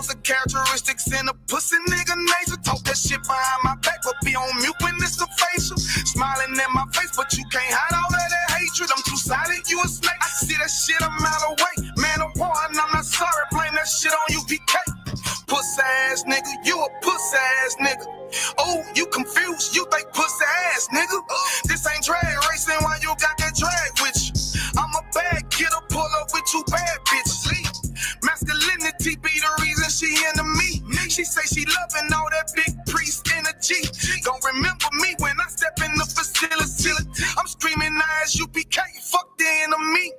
Those are characteristics in a pussy nigga nature. Talk that shit behind my back, but be on mute when it's a facial. Smiling in my face, but you can't hide all of that hatred. I'm too silent, you a snake. I see that shit a mile away. Man of war, and I'm not sorry. Blame that shit on you, PK. Pussy ass nigga, you a pussy ass nigga. Oh, you confused, you think pussy ass nigga. This ain't drag racing while you got that drag with you. I'm a bad kidder, pull up with you bad bitches. Masculinity be the reason she into me. She say she loving all that big priest energy. Don't remember me when I step in the facility. I'm screaming as UPK, fuck the enemy.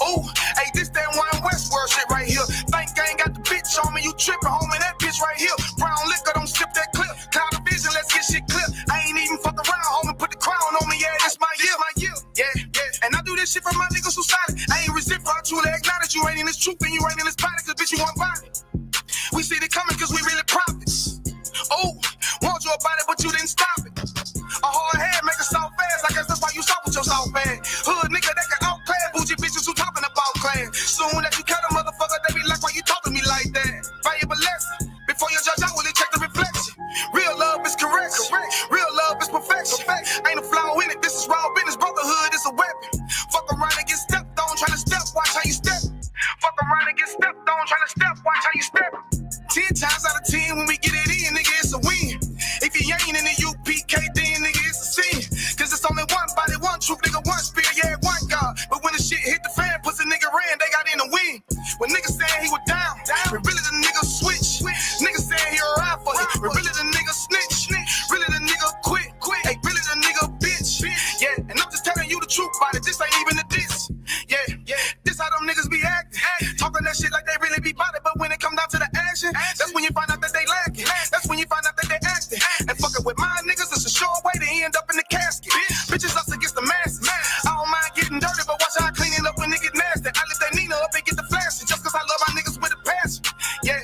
Oh, hey, this that Wine West world shit right here. Think I ain't got the bitch on me, you tripping, homie, that bitch right here. Brown liquor, don't sip that clip. Cloud of vision, let's get shit clear. I ain't even fuck around, homie, put the crown on me, yeah, this my year. Yeah. And I do this shit for my niggas who solid. I ain't resent, but I truly acknowledge you ain't in this truth and you ain't in this body, cause bitch, you want body. We see it coming cause we really prophets. Oh, want you about it, but you didn't stop it. A hard head make a soft fast, I guess that's why you stop with your soft bag. Hood nigga, they can outclass bougie bitches who talking about class. Soon as you cut a motherfucker, they be like, why you talking to me like that? Valuable lesson. Before you judge, I will check the reflection. Real love is correction. Real love is perfection. Ain't a flaw in it, this is raw business. Brotherhood is a weapon. Fuck around and get stepped on, try to step, watch how you step. Fuck around and get stepped on, try to step, watch how you step. 10 times out of 10 when we get it in, nigga, it's a win. If you ain't in the UPK, then nigga, it's a sin. Cause it's only one body, one truth, nigga, one spirit, yeah, one God. But when the shit hit the fan, pussy nigga ran, they got in the win. When niggas saying he was down, when really the nigga switch. Niggas saying he a ride for you, when really the nigga snitch. Really the nigga quit, hey, really the nigga bitch. Yeah, and I'm just telling you the truth about it, this ain't even a diss. Yeah, this how them niggas be acting. Talking that shit like they really be about it, but when it come down to the action, that's when you find out that they lacking. That's when you find out that they acting. And fucking with my niggas, it's a sure way to end up in the casket. Bitches us against the masses. I don't mind getting dirty, but watch how I clean it up when it get nasty. I lift that Nina up and get the flashing, just cause I love my niggas with a passion. Yeah.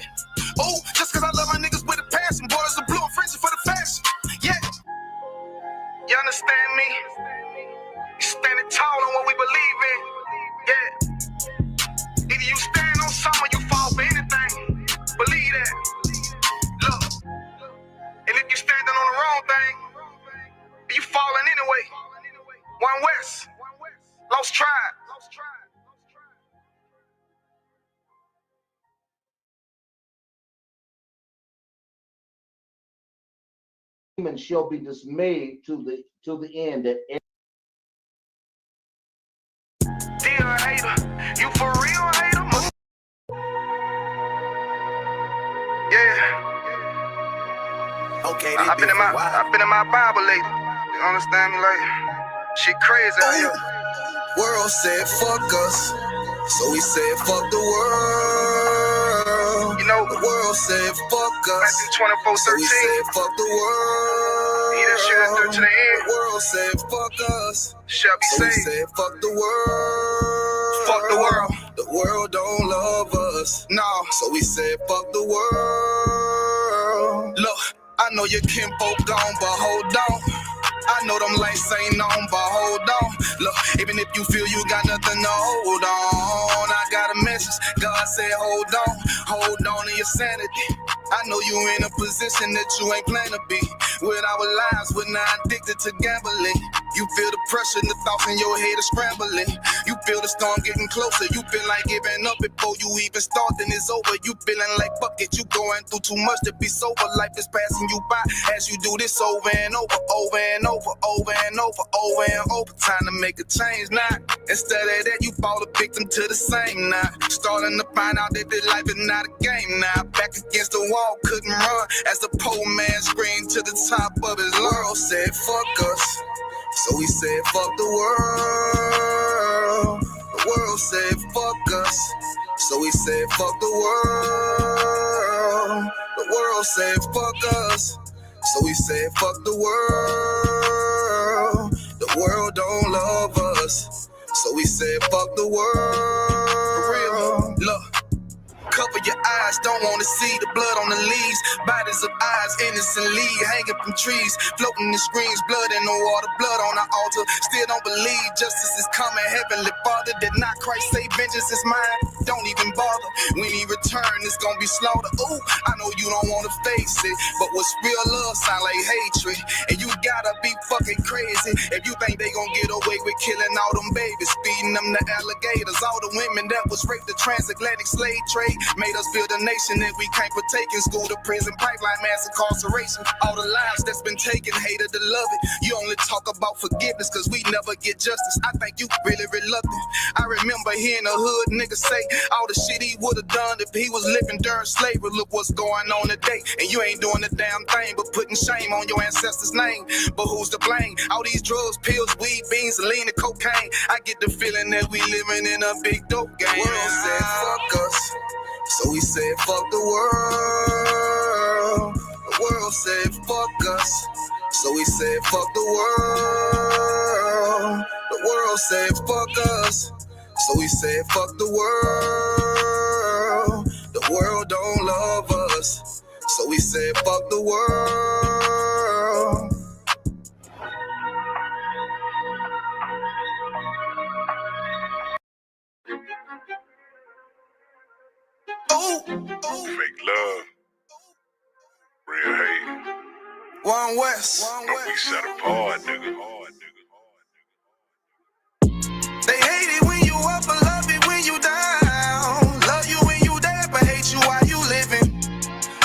Oh, just cause I love my niggas with a passion. Borders are blue and friendship for the fashion. Yeah. You understand me? Standing tall on what we believe in. Yeah. Either you stand on something or you fall for anything. Believe that. Look. And if you standing on the wrong thing, you falling anyway. One West. Lost Tribe. Shall be dismayed to the end that dear hater, you for real hater? Yeah. Okay, I've been in my Bible lately. You understand me? Like, shit crazy out here. World said fuck us, so we said fuck the world. You know, the world said fuck us, Matthew 24:13. so we said fuck the world. He that should endure to the end. The world said fuck us, shall be so saved. we said fuck the world. Fuck the world. The world don't love us, no. So we said fuck the world. Look, I know your kinfolk gone, but hold on. I know them lights ain't on, but hold on. Look, even if you feel you got nothing to hold on, I got a message. God said hold on to your sanity. I know you in a position that you ain't planned to be. With our lives, we're not addicted to gambling. You feel the pressure and the thoughts in your head are scrambling. You feel the storm getting closer. You feel like giving up before you even start, then it's over. You feeling like fuck it, you going through too much to be sober. Life is passing you by as you do this over and over, over and over, over and over, over and over. Time to make a change now. Instead of that, you fall a victim to the same now. Starting to find out that this life is not a game now. Back against the wall, couldn't run as the poor man screamed to the top of his lungs. World said fuck us, so we said fuck the world. The world said fuck us, so we said fuck the world. The world said fuck us, so we said fuck the world. The world don't love us, so we said fuck the world. For real, look. Cover your eyes, don't wanna see the blood on the leaves. Bodies of eyes innocently hanging from trees. Floating in screens, blood in the water, blood on the altar. Still don't believe justice is coming. Heavenly Father, did not Christ say vengeance is mine? don't even bother. When he return, it's gonna be slaughter. Ooh, I know you don't wanna face it, but what's real love sound like hatred. And you gotta be fucking crazy if you think they gonna get away with killing all them babies, feeding them to alligators. All the women that was raped, the transatlantic slave trade made us build a nation that we can't partake in. School to prison, pipeline, mass incarceration. All the lives that's been taken, hated to love it. You only talk about forgiveness cause we never get justice. I think you really reluctant. I remember hearing a hood nigga say all the shit he would have done if he was living during slavery. Look what's going on today, and you ain't doing a damn thing but putting shame on your ancestors' name. But who's to blame? All these drugs, pills, weed, beans, lean, and cocaine. I get the feeling that we living in a big dope game. The world said fuck us, so we said fuck the world. The world said fuck us, so we said fuck the world. The world said fuck us, so we said fuck the world. The world don't love us, so we said fuck the world. Fake love, real hate. One West. But we set apart, nigga. They hate it when you up, but love it when you down. Love you when you dead, but hate you while you living.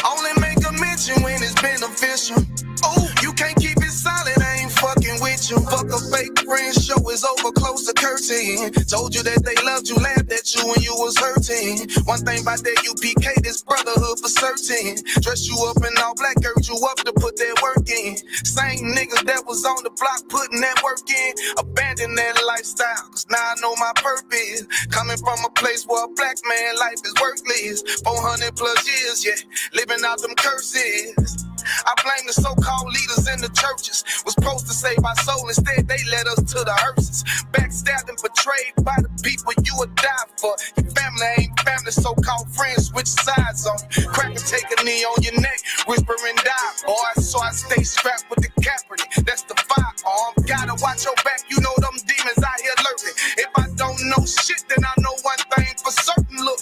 Only make a mention when it's beneficial. Oh, you can't keep it solid, I ain't fucking with you. Fuck a fake friend, show is over, close the curtain. Told you that they loved you, laughed at you when you was hurting. One thing about that UPK, this brotherhood for certain. Dress you up in all black, urge you up to put that work in. Same niggas that was on the block putting that work in. Abandon that lifestyle, cause now I know my purpose. Coming from a place where a black man life is worthless. 400 plus years, yeah, living out them curses. I blame the so-called leaders in the churches. Was supposed to save our soul, instead they led us to the hearses. Backstabbed and betrayed by the people you would die for. Your family ain't family, so-called friends switch sides on you. Crack and take a knee on your neck, whisper and die, boy. So I stay strapped with the Capricorn, that's the firearm. Gotta watch your back, you know them demons out here lurking. If I don't know shit, then I know one thing for certain, look.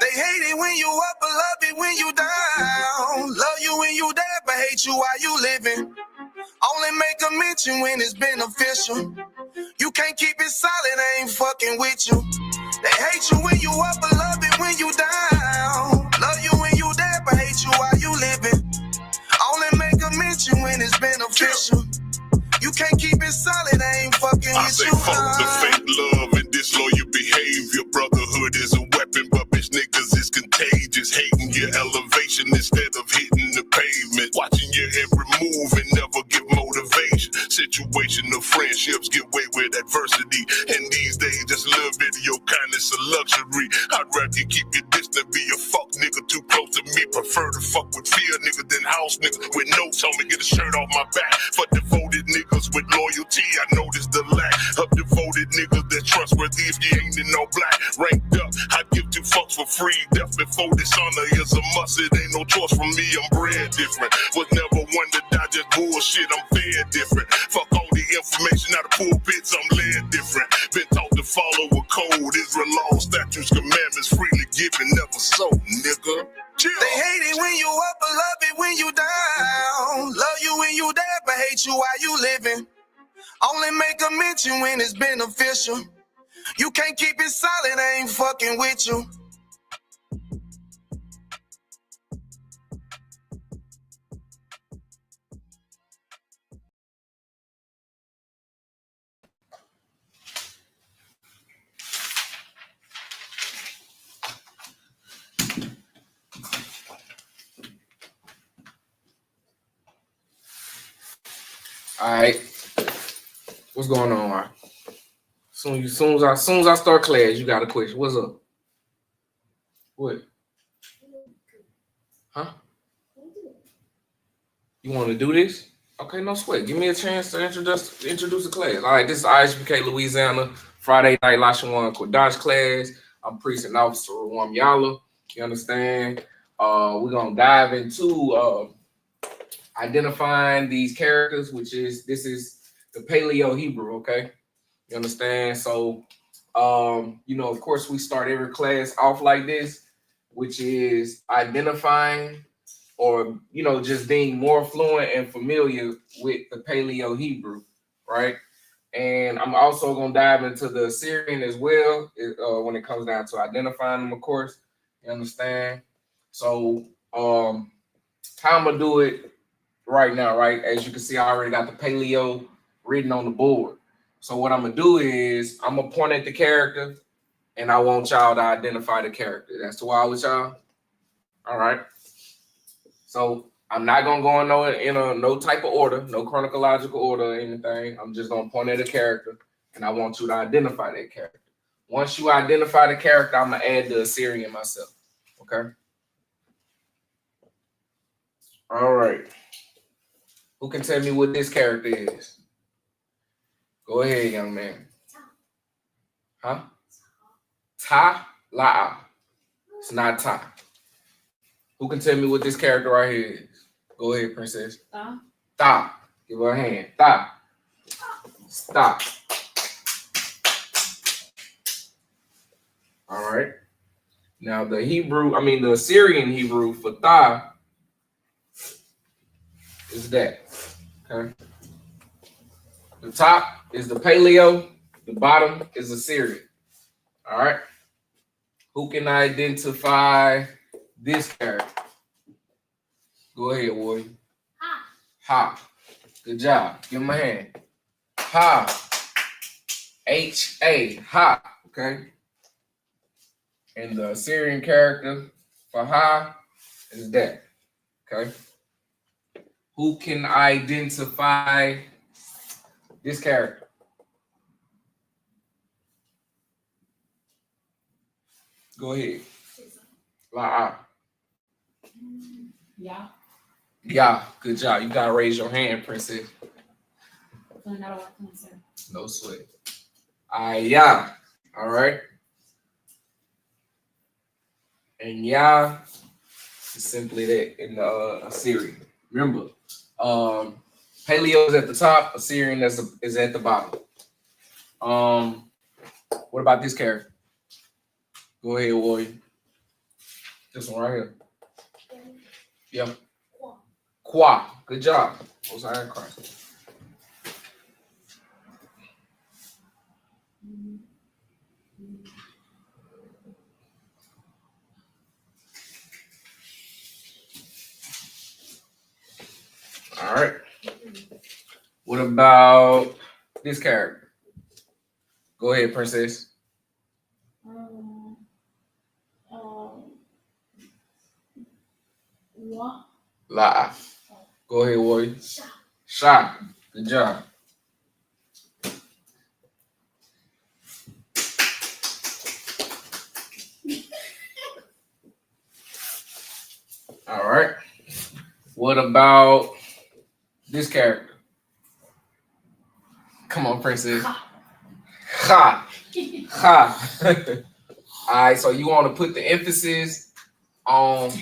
They hate it when you up, but love it when you down. Love you when you dead, but hate you while you living. Only make a mention when it's beneficial. You can't keep it solid, I ain't fucking with you. They hate you when you up, but love it when you down. Love you when you dead, but hate you while you living. Only make a mention when it's beneficial. You can't keep it solid, I ain't fucking with you. I say fuck the fake love and disloyal behavior. Brotherhood is a weapon, but bitch niggas is contagious. Hating your elevation instead of hitting the pavement. Watching your every move and never give motivation. Situational friendships get away with adversity. And these days, just a little bit of your kindness a luxury. I'd rather keep you distant, be a fuck nigga too close to me. Prefer to fuck with fear nigga than house nigga with notes on me. Get a shirt off my back for devoted niggas with loyalty. I noticed the lack of devoted niggas that's trustworthy if you ain't in no black. Ranked up, I give 2 fucks for free. Death before dishonor is a must. It ain't no choice from me, I'm bred different. Was never one to die, just bullshit, I'm fed different. Fuck all the information out of pulpits, I'm led different. Been taught to follow a code, Israel law, statutes, commandments, freely given, never sold, nigga. Chill. They hate it when you up, but love it when you down. Love you when you dead, but hate you while you living. Only make a mention when it's beneficial. You can't keep it solid, I ain't fucking with you. All right, what's going on, Mark? Soon as I start class, you got a question. What's up? What? Huh? You want to do this? Okay, no sweat. Give me a chance to introduce the class. All right, this is Isupk Louisiana Friday night Lashawan Qadash class. I'm Precinct Officer Yala. You understand? We're gonna dive into identifying these characters, this is the Paleo Hebrew, okay? You understand? So You know, of course, we start every class off like this, which is identifying or, you know, just being more fluent and familiar with the Paleo Hebrew, right? And I'm also going to dive into the Assyrian as well when it comes down to identifying them, of course. You understand? So, how I'm going to do it right now, right? As you can see, I already got the Paleo written on the board. So what I'm going to do is I'm going to point at the character and I want y'all to identify the character. That's the wild with y'all. All right. So I'm not gonna go in no type of order, no chronological order or anything. I'm just gonna point at a character and I want you to identify that character. Once you identify the character, I'm gonna add the Assyrian myself. Okay. All right. Who can tell me what this character is? Go ahead, young man. Huh? Ta La'a. It's not Ta. Who can tell me what this character right here is? Go ahead, princess. Ta. Give her a hand. Ta. Stop. All right. Now the Assyrian Hebrew for Ta is that. Okay. The top is the Paleo. The bottom is Assyrian. All right. Who can identify this character? Go ahead, Warrior. Ha. Good job. Give him a hand. Ha. H-A. Ha. Okay. And the Assyrian character for Ha is that. Okay. Who can identify this character? Go ahead. La'a. Yeah. Yeah, good job. You gotta raise your hand, princess. No sweat. Yeah. All right. And yeah, is simply that in the Assyrian. Remember, Paleo is at the top, Assyrian is at the bottom. What about this character? Go ahead, Warrior. This one right here. Yeah. Qua. Good job. Most High in Christ. All right. What about this character? Go ahead, princess. La. Go ahead, Warrior. Sha. Good job. All right. What about this character? Come on, princess. Ha. Ha. All right, so you want to put the emphasis on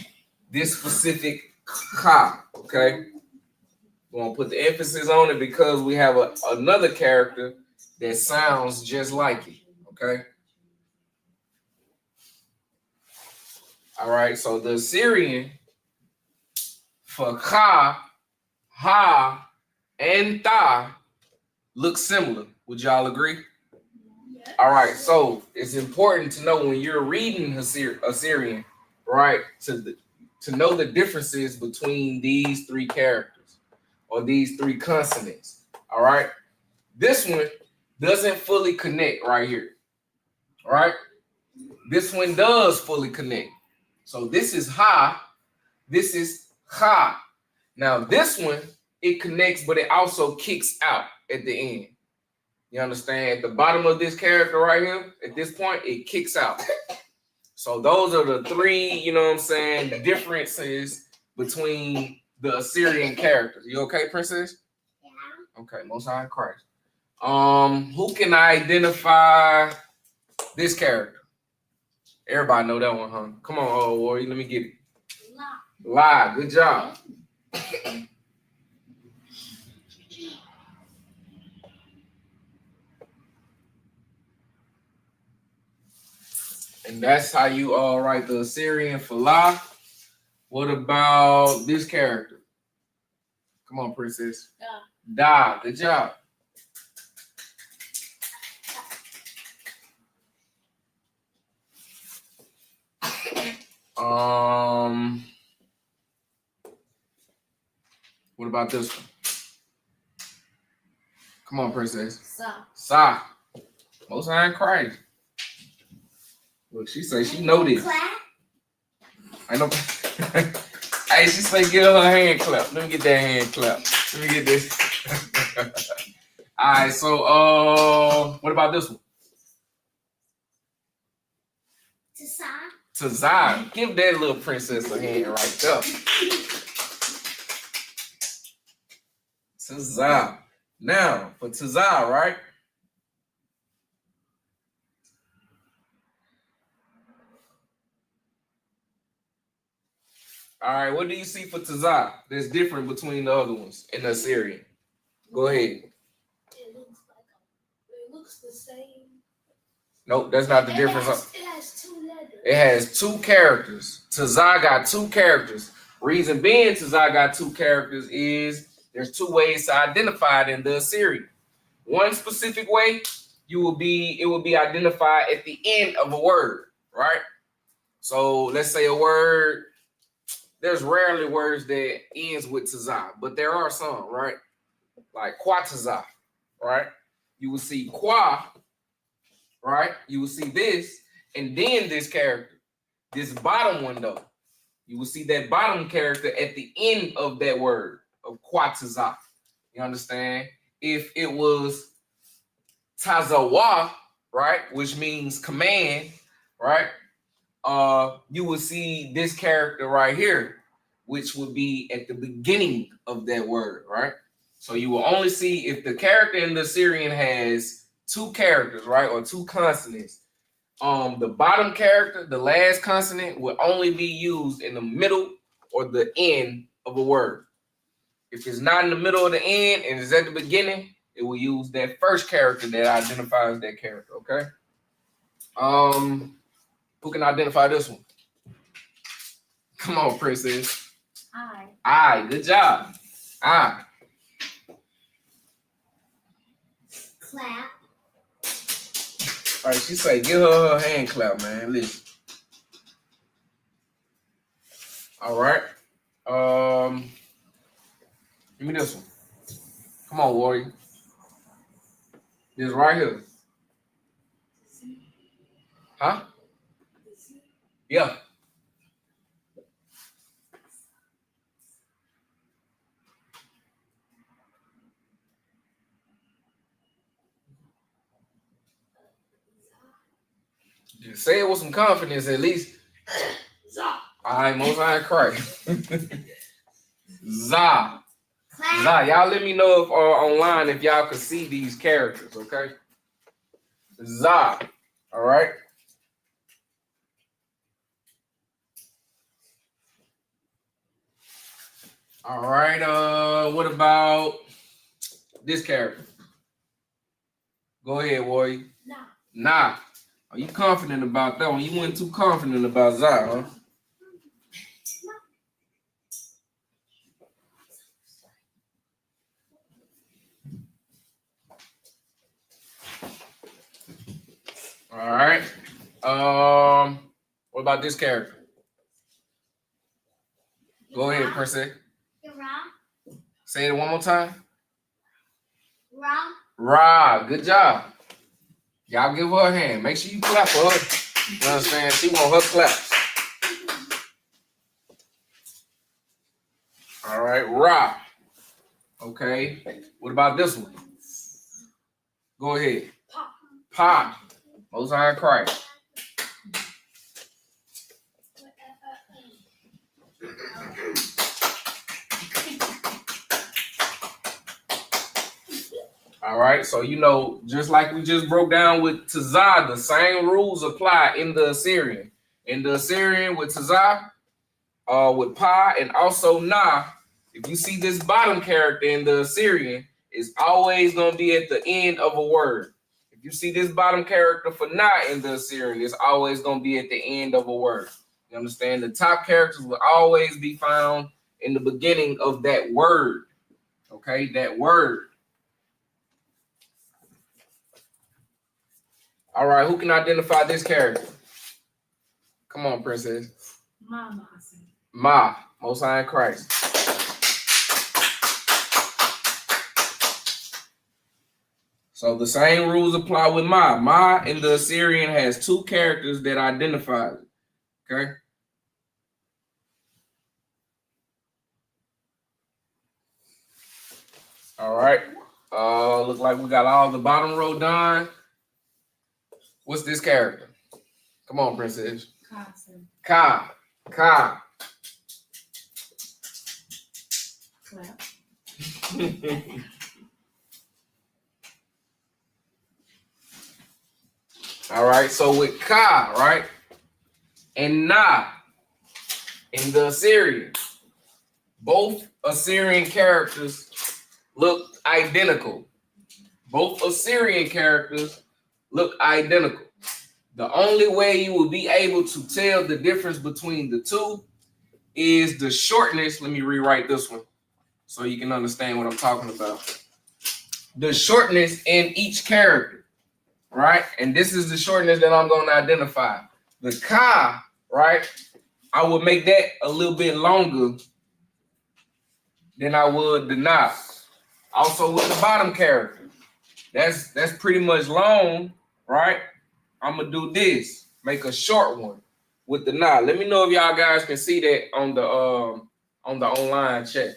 this specific ha, okay? We want to put the emphasis on it because we have another character that sounds just like it, okay? All right, so the Assyrian for ha, ha, and ta look similar. Would y'all agree? Yes. All right, so it's important to know when you're reading Assyrian, right, to know the differences between these three characters or these three consonants. All right, this one doesn't fully connect right here. All right, this one does fully connect. So this is ha, this is ha. Now this one, it connects, but it also kicks out at the end. You understand? At the bottom of this character right here, at this point, it kicks out. So those are the three, you know what I'm saying, differences between the Assyrian characters. You okay, princess? Yeah. Okay, Most High in Christ. Who can identify this character? Everybody know that one, huh? Come on, Warrior, let me get it. La. Good job. And that's how you write the Assyrian for La. What about this character? Come on, princess. Da. Good job. What about this one? Come on, princess. Sa. Most High in Christ. Look, she say she know this. I know. Hey, she say get her hand clap. Let me get that hand clap. Let me get this. All right, so what about this one? Tazai. Give that little princess a hand right there. Tazai. Now for Tazai, right? All right, what do you see for Tazai that's different between the other ones in the Assyrian? Go ahead. It looks the same. Nope, that's not the difference. It has 2 letters. It has 2 characters. Tazai got 2 characters. Reason being Tazai got 2 characters is there's 2 ways to identify it in the Assyrian. One specific way, it will be identified at the end of a word, right? So let's say a word. There's rarely words that ends with Tazai, but there are some, right? Like Qatazai, right? You will see Qua, right? You will see this, and then this character, this bottom one though. You will see that bottom character at the end of that word of Qatazai. You understand? If it was Tazawa, right, which means command, right? You will see this character right here, which would be at the beginning of that word, right? So you will only see if the character in the Assyrian has 2 characters, right, or 2 consonants. The bottom character, the last consonant, will only be used in the middle or the end of a word. If it's not in the middle or the end and it's at the beginning, it will use that first character that identifies that character, okay? Who can identify this one? Come on, princess. I. Good job. I. Clap. All right, she say, give her hand clap, man. Listen. All right. Give me this one. Come on, warrior. This right here. Huh? Yeah. You say it with some confidence, at least. All right, Most High in Christ. Za. Za. Y'all let me know if online if y'all could see these characters, okay? Za. All right. All right. What about this character? Go ahead, warrior. Nah. Are you confident about that one? You weren't too confident about Zah, huh? All right. What about this character? Go ahead, Princess. Say it one more time. Ra. Good job. Y'all give her a hand. Make sure you clap for her. You understand? She want her claps. All right, Ra. Okay. What about this one? Go ahead. Pa. Most High in Christ. All right, so you know, just like we just broke down with Tazah, the same rules apply in the Assyrian. In the Assyrian with Tazah, with Pa, and also Na, if you see this bottom character in the Assyrian, it's always going to be at the end of a word. If you see this bottom character for not in the Assyrian, it's always going to be at the end of a word. You understand? The top characters will always be found in the beginning of that word. Okay, that word. All right, who can identify this character? Come on, princess. Ma, Most High in Christ. So the same rules apply with Ma. Ma in the Assyrian has two characters that identify it. Okay. All right. Look like we got all the bottom row done. What's this character? Come on, princess. Ka. Ka. Clap. All right, so with Ka, right, and Na in the Assyrian, both Assyrian characters look identical. Both Assyrian characters look identical. The only way you will be able to tell the difference between the two is the shortness. Let me rewrite this one so you can understand what I'm talking about. The shortness in each character. Right? And this is the shortness that I'm going to identify. The Ka, right? I would make that a little bit longer than I would the Na. Also with the bottom character. That's pretty much long, right? I'm going to do this. Make a short one with the Na. Let me know if y'all guys can see that on the online chat.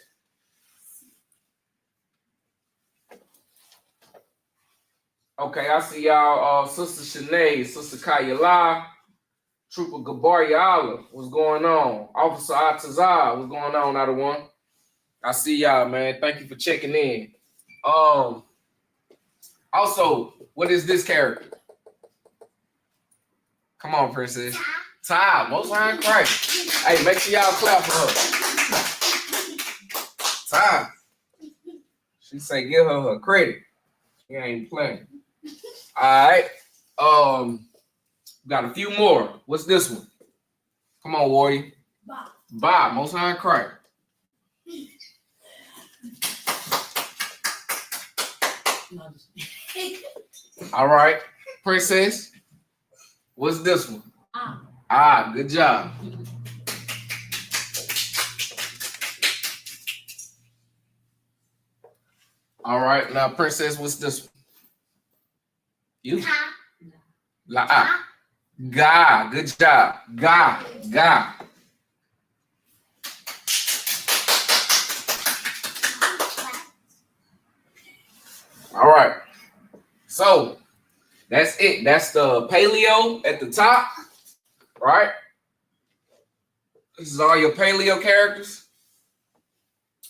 Okay, I see y'all, Sister Shanae, Sister Kayala, Trooper Gabaryala, what's going on? Officer Atazar, what's going on, out of one? I see y'all, man. Thank you for checking in. Also, what is this character? Come on, princess. Ty, Most High in Christ. Hey, make sure y'all clap for her. Ty. She say give her credit. She ain't playing. All right. Got a few more. What's this one? Come on, Warrior. Bob, Most High in Christ. All right. Princess. What's this one? Good job. All right. Now, Princess, what's this one? You? La. Ga. Good job. Ga. Ga. All right. So that's it. That's the paleo at the top, right? This is all your paleo characters.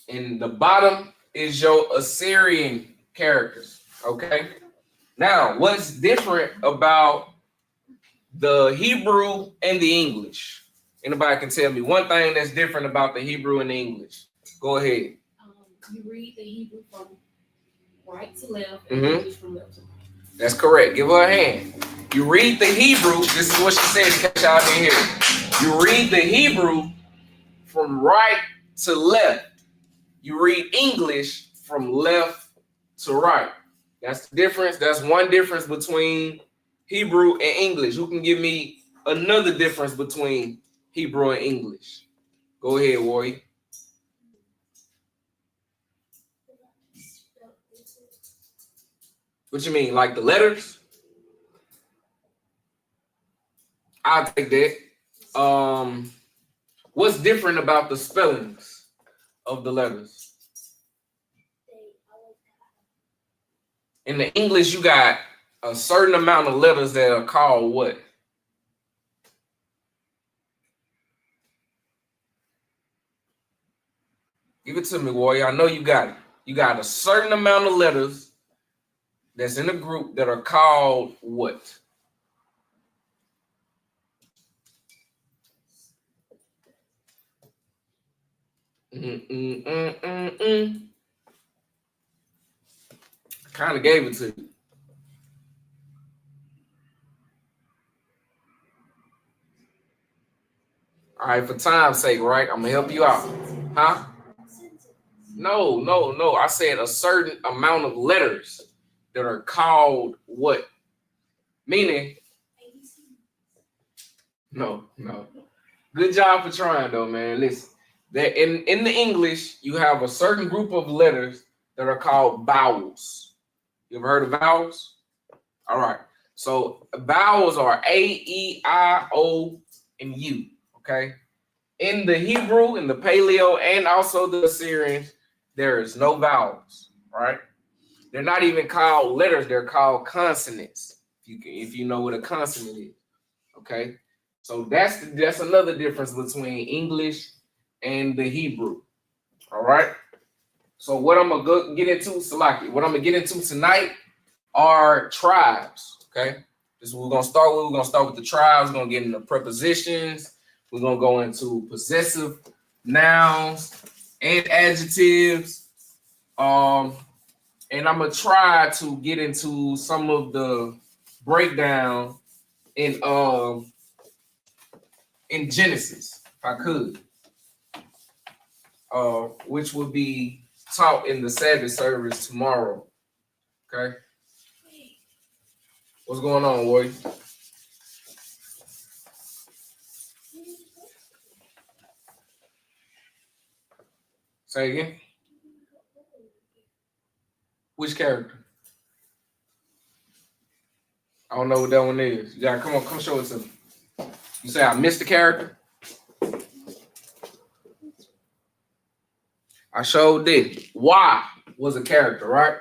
And the bottom is your Assyrian characters, okay? Now, what's different about the Hebrew and the English? Anybody can tell me one thing that's different about the Hebrew and the English? Go ahead. You read the Hebrew from right to left and English from left to right. That's correct. Give her a hand. You read the Hebrew. This is what she said in case y'all didn't hear. You read the Hebrew from right to left. You read English from left to right. That's the difference. That's one difference between Hebrew and English. Who can give me another difference between Hebrew and English? Go ahead, Warrior. What you mean, like the letters? I'll take that. What's different about the spellings of the letters? In the English, you got a certain amount of letters that are called what? Give it to me, Warrior. I know you got it. You got a certain amount of letters that's in a group that are called what? Kind of gave it to you. All right, for time's sake, right? I'm gonna help you out. Huh? No. I said a certain amount of letters that are called what? Meaning, no. Good job for trying though, man. Listen, that in the English, you have a certain group of letters that are called vowels. You ever heard of vowels? All right. So vowels are A, E, I, O, and U. Okay. In the Hebrew, in the Paleo, and also the Assyrian, there is no vowels. Right? They're not even called letters. They're called consonants. If you know what a consonant is. Okay. So that's another difference between English and the Hebrew. All right. So what I'm gonna get into, Salaki, what I'm gonna get into tonight are tribes. Okay. This is what we're gonna start with. We're gonna start with the tribes. We're gonna get into prepositions. We're gonna go into possessive nouns and adjectives. And I'm gonna try to get into some of the breakdown in Genesis, if I could, which will be taught in the Sabbath service tomorrow. Okay. What's going on, Warrior? Say again. Which character? I don't know what that one is. You gotta come show it to me. You say I missed the character? I sure did. Why was a character, right?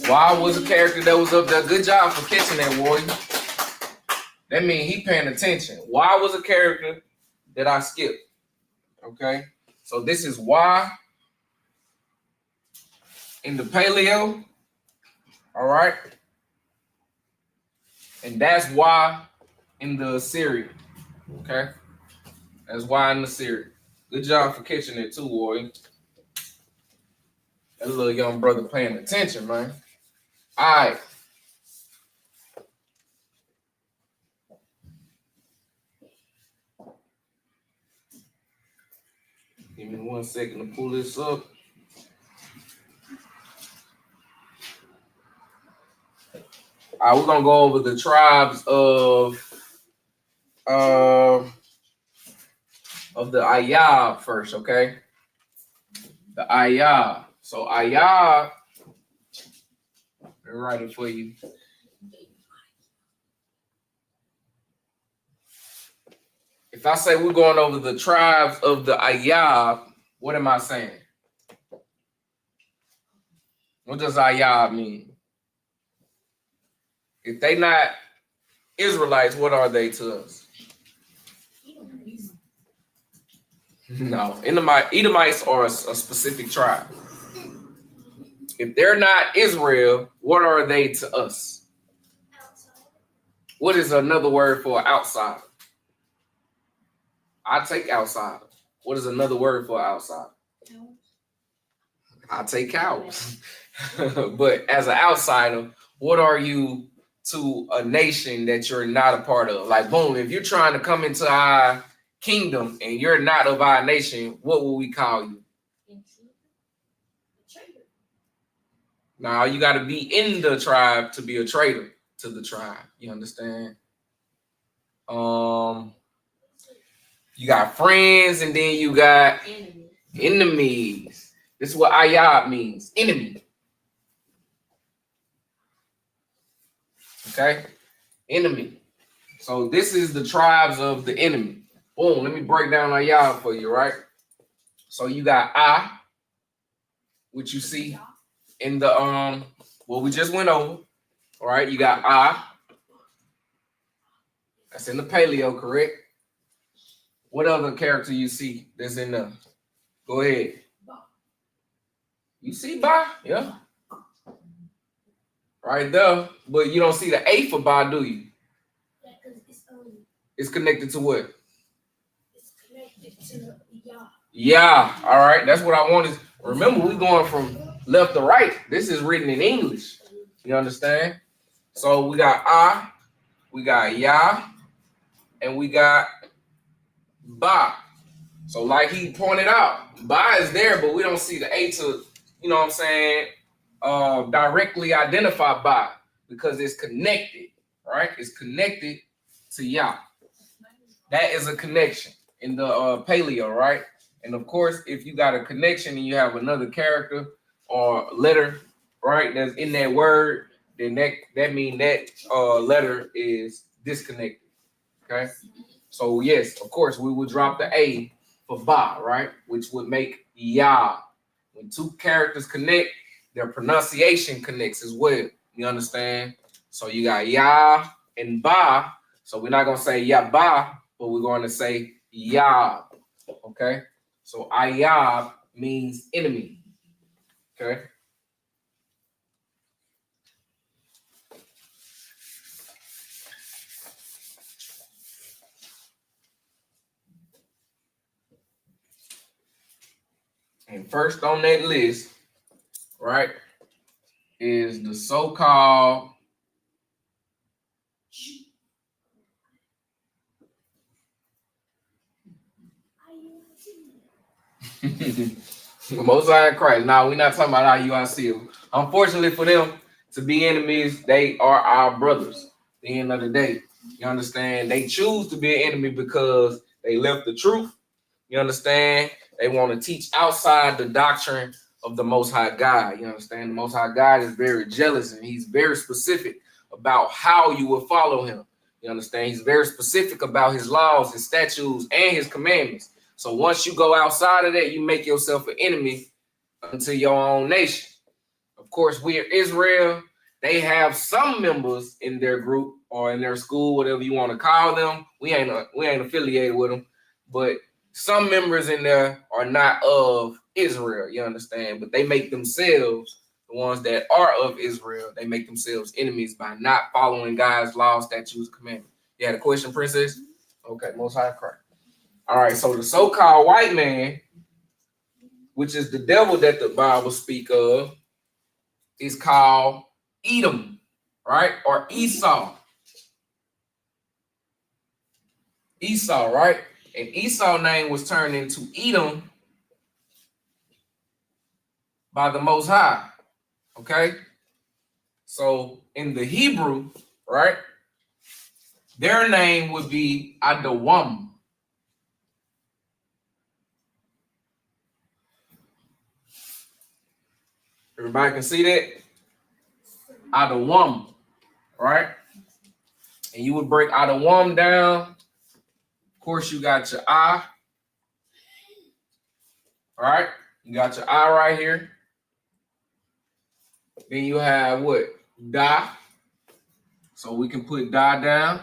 Why was a character that was up there? Good job for catching that, Warrior. That means he paying attention. Why was a character that I skipped? Okay. So this is why in the Paleo. All right. And that's why in the Assyrian. Okay. That's why in the Assyrian. Good job for catching it too, Warrior. That little young brother paying attention, man. All right. Give me 1 second to pull this up. All right, we're gonna go over the tribes of the Ayab first, okay? The Ayab. So Ayab, let me write it for you. If I say we're going over the tribes of the Ayab, what am I saying? What does Ayab mean? If they not Israelites, what are they to us? No, Edomites are a specific tribe. If they're not Israel, what are they to us? What is another word for outsider? I take outsider. What is another word for outsider? I take cows. But as an outsider, what are you to a nation that you're not a part of? Like, boom, if you're trying to come into our kingdom and you're not of our nation, what will we call you? Now, you got to be in the tribe to be a traitor to the tribe. You understand? You got friends and then you got enemies. This is what Ayab means, enemy. Okay? Enemy. So this is the tribes of the enemy. Boom, let me break down Ayab for you, right? So you got I, which you see in the what we just went over. All right, you got I. That's in the Paleo, correct? What other character you see that's in there? Go ahead. You see Ba? Yeah. Right there. But you don't see the A for Ba, do you? Yeah, because it's connected to what? It's connected to Yah. Yeah. All right. That's what I wanted. Remember, we're going from left to right. This is written in English. You understand? So we got I, we got Yah, and we got Ba. So like he pointed out, Ba is there, but we don't see the A to, you know what I'm saying, directly identify Ba because it's connected, right? It's connected to Yah. That is a connection in the paleo, right? And of course, if you got a connection and you have another character or letter, right, that's in that word, then that means that letter is disconnected. Okay. So yes, of course, we would drop the A for Ba, right? Which would make Ya. When two characters connect, their pronunciation connects as well. You understand? So you got Ya and Ba. So we're not gonna say Ya Ba, but we're going to say Yab. Okay? So Ayab means enemy. Okay? And first on that list, right, is the so-called Most High in Christ. Now, we're not talking about IUIC. Unfortunately for them to be enemies, they are our brothers. At the end of the day, you understand? They choose to be an enemy because they left the truth. You understand? They want to teach outside the doctrine of the Most High God. You understand? The Most High God is very jealous and he's very specific about how you will follow him. You understand? He's very specific about his laws, his statutes, and his commandments. So once you go outside of that, you make yourself an enemy unto your own nation. Of course, we are Israel. They have some members in their group or in their school, whatever you want to call them. We ain't affiliated with them, but some members in there are not of Israel, you understand? But they make themselves, the ones that are of Israel, they make themselves enemies by not following God's law, statutes, commandments. You had a question, Princess? Okay, Most High Christ. All right, so the so-called white man, which is the devil that the Bible speak of, is called Edom, right? Or Esau. Esau, right? And Esau's name was turned into Edom by the Most High, okay? So in the Hebrew, right, their name would be Adawam. Everybody can see that? Adawam, right? And you would break Adawam down. Of course, you got your I. All right? You got your I right here. Then you have what? Da. So we can put Da down,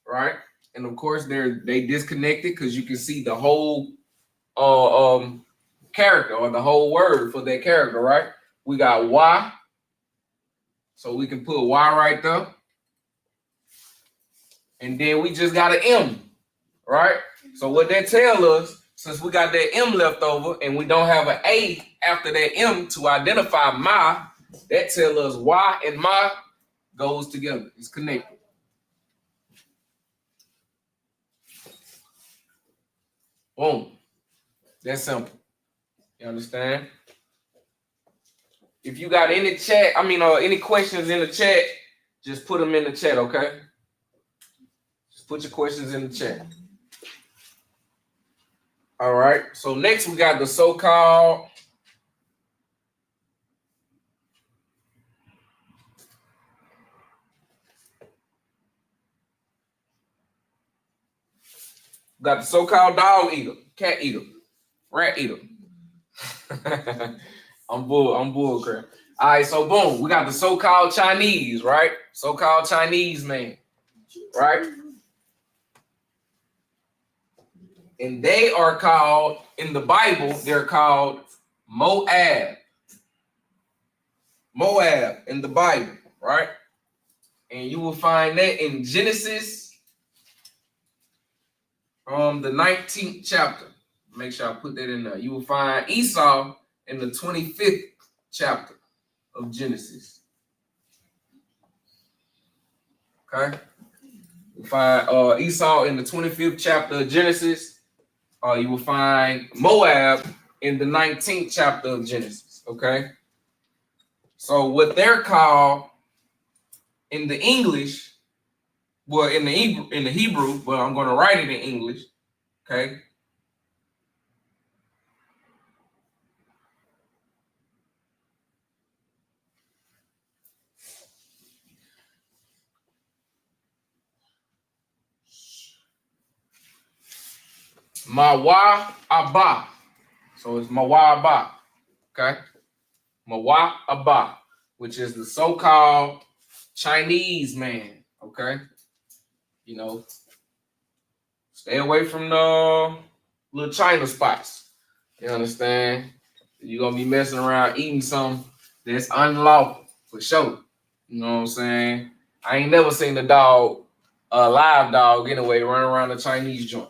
right? And of course, they disconnected because you can see the whole character or the whole word for that character, right? We got Y. So we can put Y right there. And then we just got an M, right? So what that tells us, since we got that M left over and we don't have an A after that M to identify Ma, that tells us Y and Ma goes together. It's connected. Boom. That's simple. You understand? If you got any any questions in the chat, just put them in the chat, okay? Just put your questions in the chat. All right. So next we got the so-called dog eater, cat eater, rat eater. I'm bull crap. All right, so boom, we got the so-called Chinese, right? So-called Chinese man, right? And they are called, in the Bible, they're called Moab. Moab in the Bible, right? And you will find that in Genesis, the 19th chapter. Make sure I put that in there. You will find Esau in the 25th chapter of Genesis. Okay? You find Esau in the 25th chapter of Genesis. you will find Moab in the 19th chapter of Genesis. Okay. So what they're called in the English, well, in the Hebrew, but I'm going to write it in English. Okay. Mawa Abba. So it's Mawa Abba. Okay. Mawa Abba, which is the so-called Chinese man. Okay. You know, stay away from the little China spots. You understand? You're going to be messing around eating something that's unlawful for sure. You know what I'm saying? I ain't never seen a dog, a live dog anyway, run around a Chinese joint.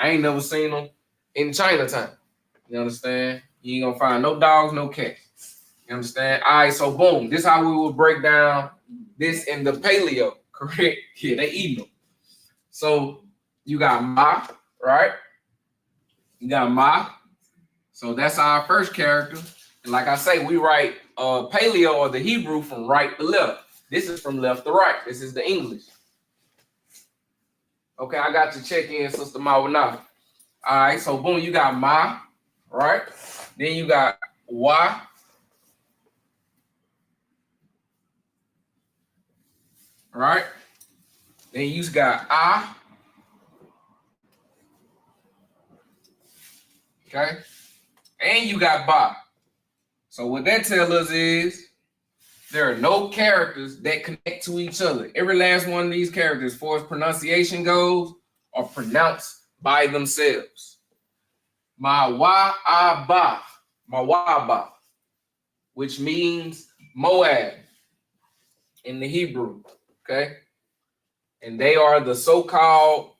I ain't never seen them in Chinatown. You understand? You ain't gonna find no dogs, no cats. You understand? All right, so boom. This is how we will break down this in the paleo, correct? Yeah, they eating them. So you got Ma, right? You got Ma. So that's our first character. And like I say, we write paleo or the Hebrew from right to left. This is from left to right. This is the English. Okay, I got to check in, Sister Mawana. All right, so boom, you got Ma, right? Then you got Wa. Right? Then you got Ah. Okay? And you got Ba. So what that tells us is there are no characters that connect to each other. Every last one of these characters, as far as pronunciation goes, are pronounced by themselves. Mawa'aba, Mawaba, which means Moab in the Hebrew. Okay? And they are the so-called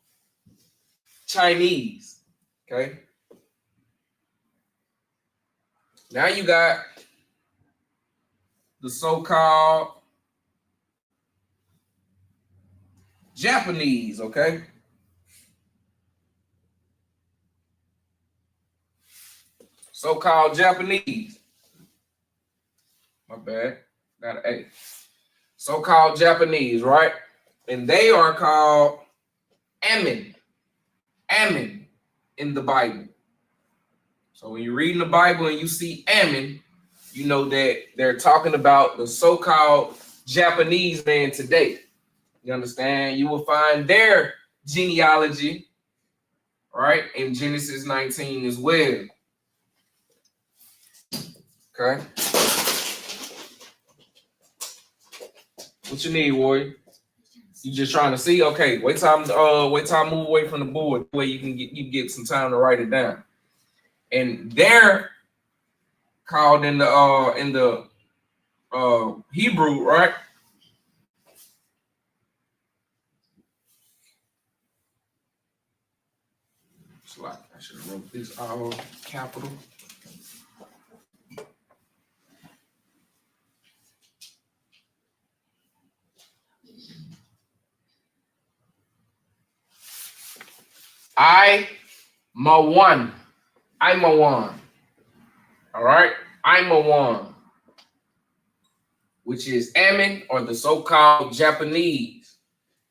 Chinese. Okay? Now you got the so-called Japanese, okay? So-called Japanese. My bad. Got an A. So-called Japanese, right? And they are called Ammon. Ammon in the Bible. So when you're reading the Bible and you see Ammon, you know that they're talking about the so-called Japanese man today. You understand? You will find their genealogy, right, in Genesis 19 as well. Okay. What you need, Warrior? You just trying to see? Okay, wait till I move away from the board. That way you can get some time to write it down. And they're called in the Hebrew, right? It's like I should have wrote this all capital. I'm a one. All right. I'm a one, which is Ammon or the so-called Japanese.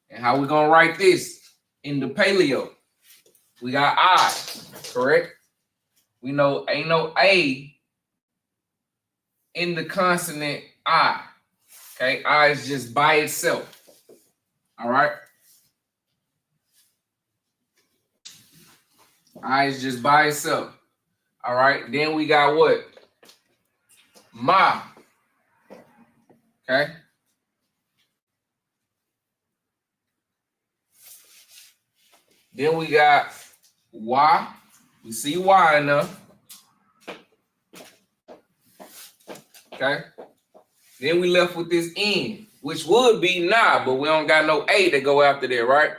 And how we gonna write this in the paleo? We got I, correct? We know ain't no A in the consonant I. Okay, I is just by itself. All right. I is just by itself. All right. Then we got what? Ma. Okay. Then we got Y. We see Y enough. Okay. Then we left with this N, which would be nah, but we don't got no A to go after there, right?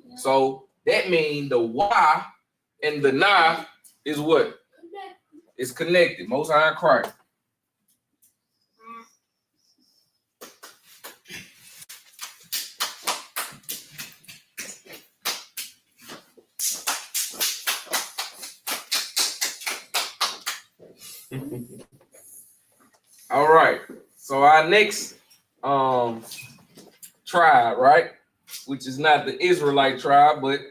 Yeah. So that means the Y and the nah is what? It's connected. Most High Christ. All right. So our next tribe, right? Which is not the Israelite tribe, but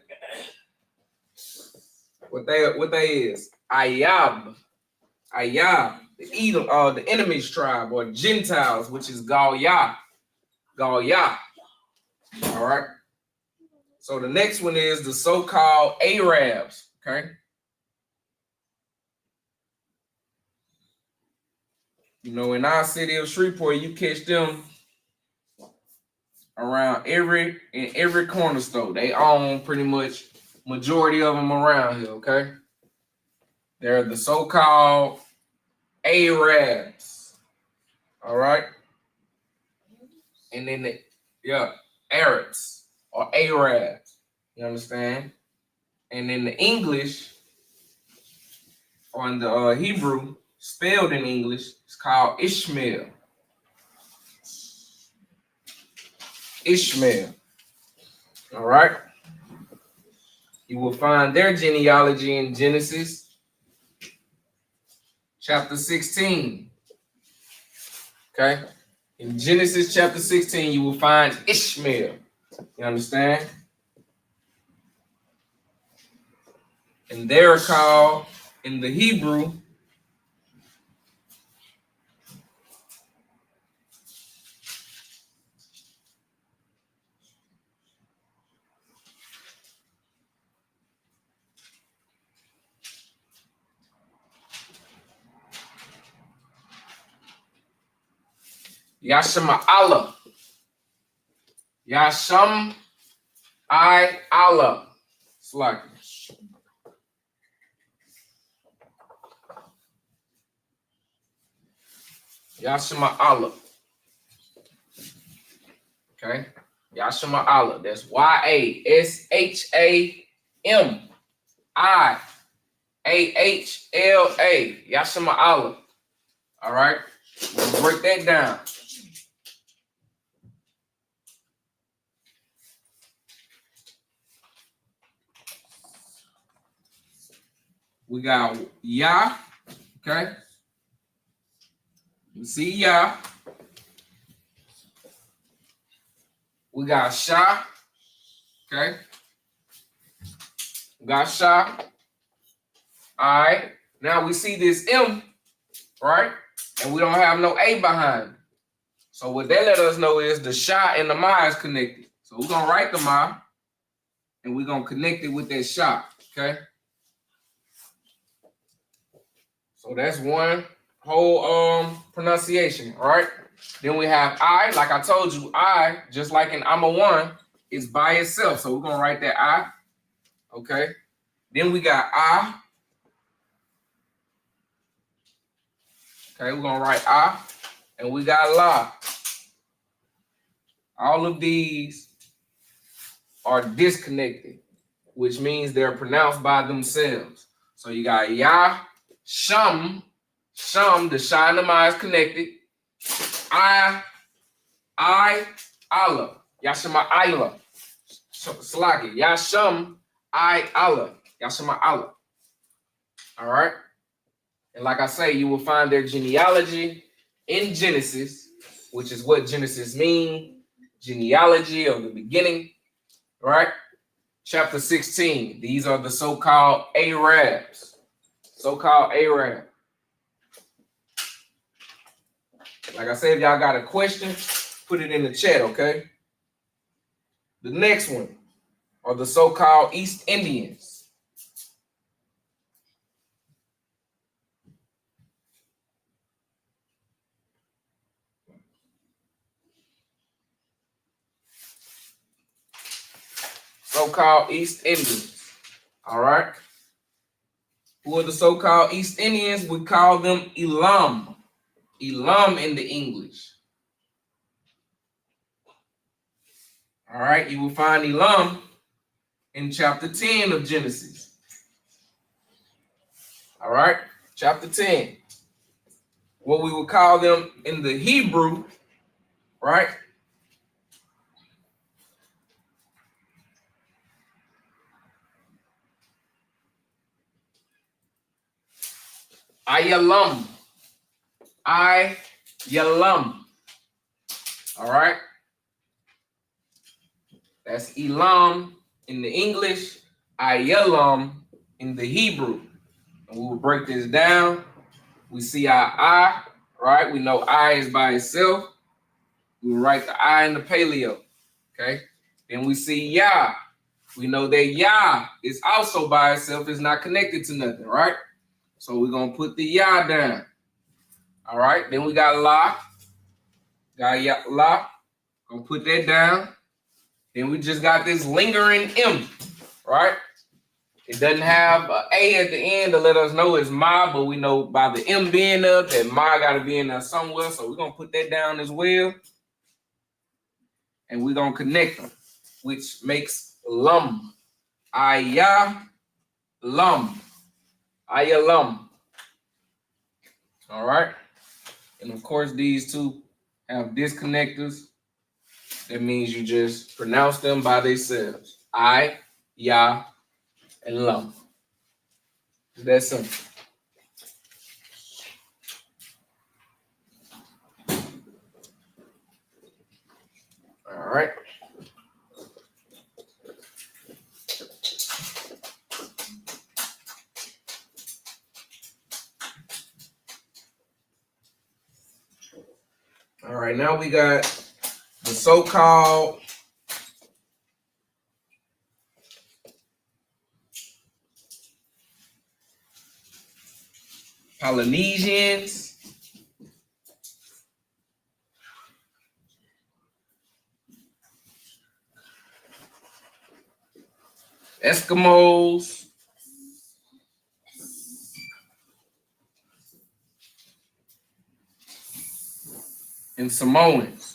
what they is Ayab. Ayab, the Edom, the enemy's tribe, or Gentiles, which is Galyah. Galyah. All right. So the next one is the so-called Arabs. Okay. You know, in our city of Shreveport, you catch them around in every corner store. They own pretty much majority of them around here. Okay. They're the so-called Arabs. All right. And then Arabs or Arabs. You understand? And in the English, or in the Hebrew, spelled in English, it's called Ishmael. Ishmael. All right. You will find their genealogy in Genesis chapter 16. Okay. In Genesis chapter 16, you will find Ishmael. You understand? And they're called in the Hebrew Yashma'Allah. Yasham I Allah. It's like Yashma'Allah. Okay. Yashma'Allah. That's Yashma'Allah. Yashma'Allah. All right. We'll break that down. We got Yah. Okay. You see Yah. We got Shah. Okay. We got Shah. All right. Now we see this M, right? And we don't have no A behind it. So what that let us know is the Shah and the Ma is connected. So we're going to write the Ma, and we're going to connect it with that Shah. Okay. So that's one whole pronunciation. All right. Then we have I, like I told you, I, just like in I'm a one, is by itself. So we're going to write that I. Okay. Then we got I. Okay, we're going to write I. And we got La. All of these are disconnected, which means they're pronounced by themselves. So you got Yah, Shum, the Shah and the Ma is connected. I, Allah, Yashma Allah, Slaki, Yashum, Allah, Yashma Allah. All right. And like I say, you will find their genealogy in Genesis, which is what Genesis means, genealogy of the beginning, right? Chapter 16. These are the so-called Arabs. So-called Arab. Like I said, if y'all got a question, put it in the chat, okay? The next one are the so-called East Indians. So-called East Indians. All right. Who are the so-called East Indians? We call them Elam. Elam in the English. All right. You will find Elam in chapter 10 of Genesis. All right. Chapter 10. What we would call them in the Hebrew, right? Ayalum. Ayalum. All right. That's Elam in the English, Ayalum in the Hebrew. And we will break this down. We see our I, right? We know I is by itself. We will write the I in the paleo. Okay. Then we see Yah. We know that Yah is also by itself, is not connected to nothing, right? So we're gonna put the Yah down. All right. Then we got La. Got Yah, La. Gonna put that down. Then we just got this lingering M, right? It doesn't have an A at the end to let us know it's Ma, but we know by the M being up that Ma got to be in there somewhere. So we're gonna put that down as well, and we're gonna connect them, which makes Lum. Ayah Lum. Ayalum. All right. And of course, these two have disconnectors. That means you just pronounce them by themselves. I, Yah, and Lum. That's simple. All right. All right, now we got the so-called Polynesians, Eskimos, and Samoans.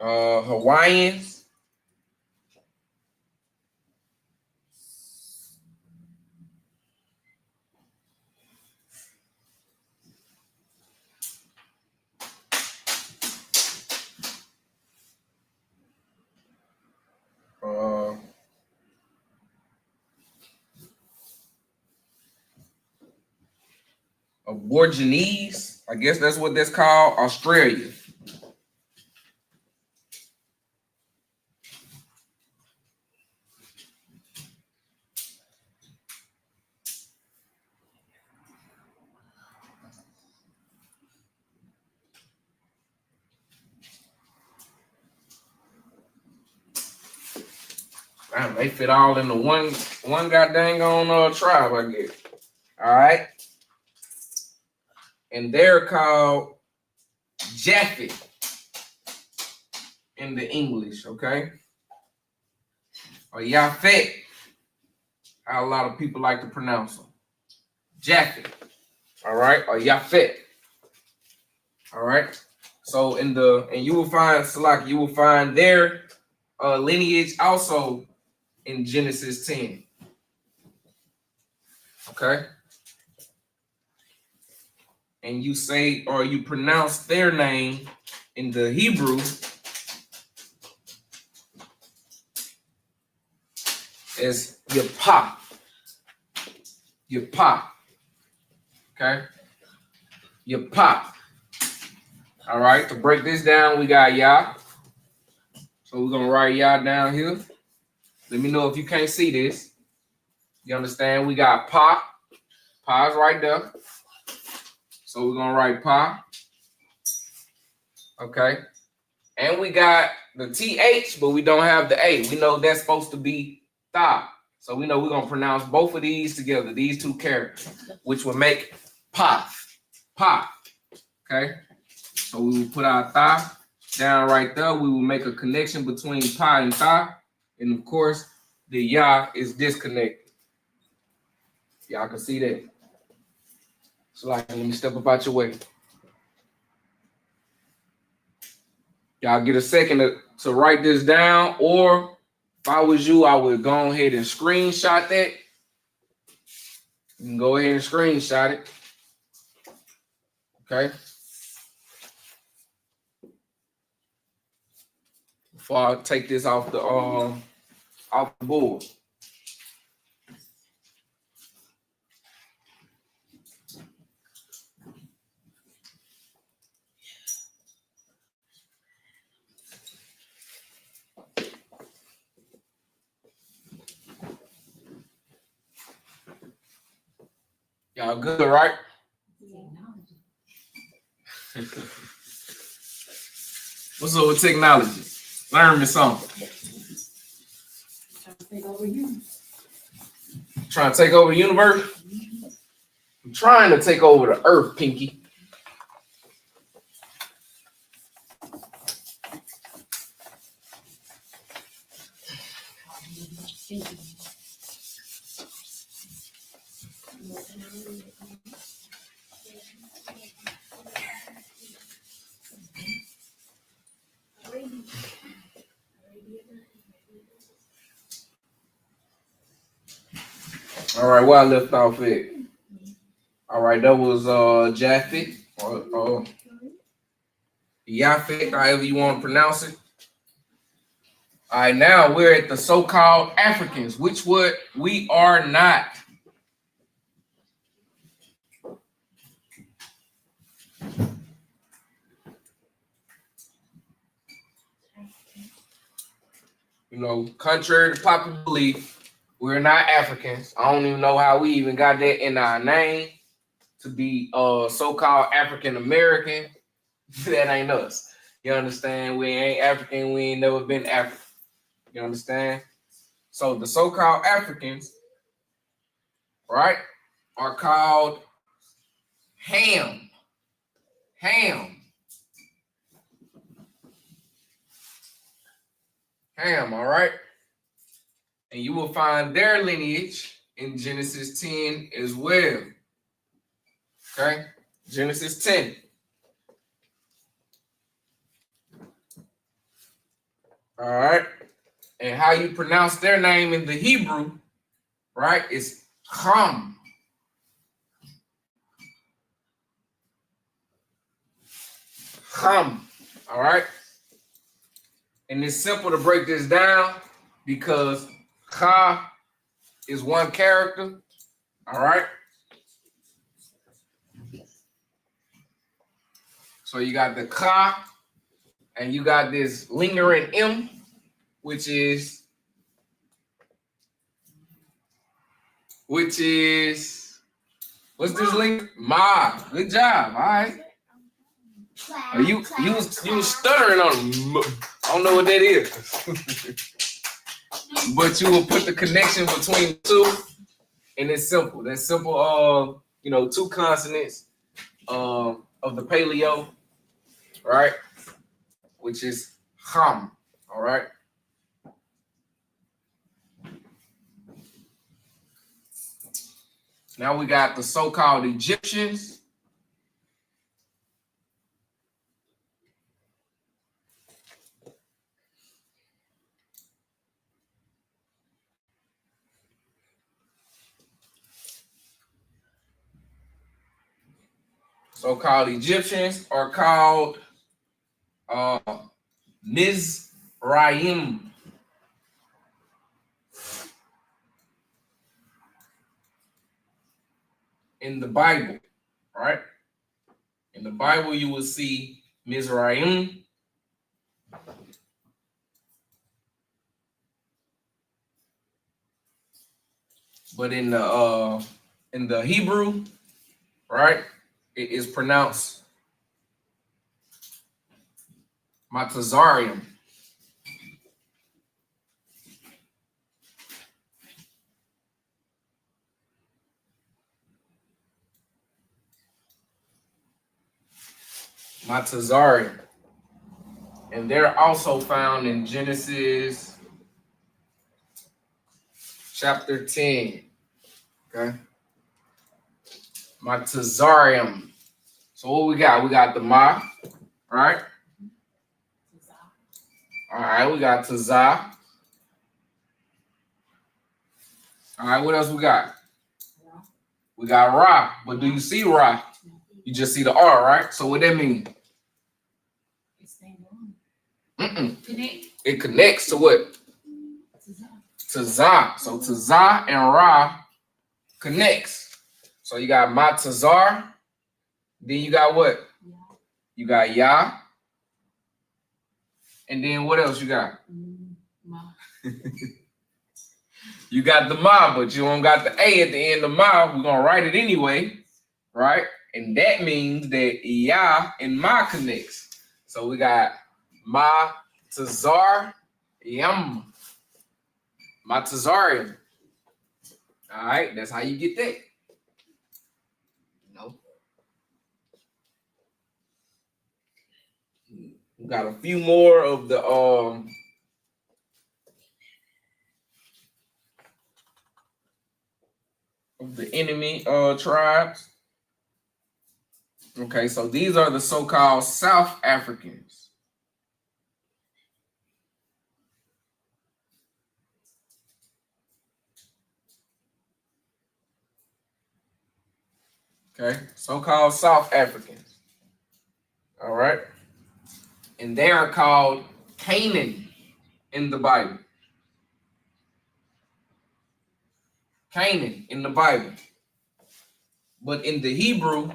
Hawaiians, Aborigines, I guess that's what that's called, Australia. Damn, they fit all into one goddamn on tribe, I guess. All right. And they're called Japhet in the English, okay? Or Yafet, how a lot of people like to pronounce them. Japhet, all right? Or Yafet, all right? So and you will find, Salak, you will find their lineage also in Genesis 10, okay? And you say, or you pronounce their name in the Hebrew as Yapah. Yapah. Okay? Yapah. All right, to break this down, we got Yah. So we're going to write Yah down here. Let me know if you can't see this. You understand? We got Pa. Pa's right there. So we're going to write Pa. Okay? And we got the TH, but we don't have the A. We know that's supposed to be Tha. So we know we're going to pronounce both of these together, these two characters, which will make Pa. Pa. Okay? So we will put our Tha down right there. We will make a connection between Pa and Tha. And of course, the Yah is disconnected. Y'all can see that. So like, let me step up out your way. Y'all get a second to write this down, or if I was you, I would go ahead and screenshot that. You can go ahead and screenshot it. Okay. before I take this off the board. Y'all good, right? What's up with technology? Learn me something. Trying to take over the universe? I'm trying to take over the earth, Pinky. All right, where I left off at. All right, that was Japhet or Yafet, however you want to pronounce it. All right, now we're at the so-called Africans, which what we are not. You know, contrary to popular belief, we're not Africans. I don't even know how we even got that in our name to be so-called African American. That ain't us. You understand? We ain't African. We ain't never been African. You understand? So the so-called Africans, right, are called Ham. Ham, all right? And you will find their lineage in Genesis 10 as well. Okay? Genesis 10. All right? And how you pronounce their name in the Hebrew, right, is Ham. Ham. All right? And it's simple to break this down because Ka is one character. All right? So you got the Ka, and you got this lingering M, which is what's this link? Ma. Good job. All right. You was stuttering on. I don't know what that is. But you will put the connection between the two, and it's simple. That's simple. Two consonants of the paleo, right? Which is Ham. All right. Now we got the so-called Egyptians. So-called Egyptians are called Mizraim. In the Bible, right? In the Bible, you will see Mizraim. But in the Hebrew, right, it is pronounced Matazarium. Matazarium. And they're also found in Genesis chapter 10. Okay. Matazarium. So what we got? We got the Ma, right? All right, we got Tazah. All right, what else we got? We got Ra, but do you see Ra? You just see the R, right? So what that mean? Connect. It connects to what? To Zah. So to Zah and Ra connects. So you got Matazar. Then you got what? Yeah. You got Yah. And then what else you got? Ma. You got the Ma, but you don't got the A at the end of Ma. We're gonna write it anyway, right? And that means that Yah and Ma connects. So we got Ma Tazar Yam. Ma Tazarium. All right, that's how you get that. No. We got a few more of the enemy tribes. Okay, so these are the so-called South Africans. Okay, so-called South Africans. All right. And they are called Canaan in the Bible. Canaan in the Bible. But in the Hebrew,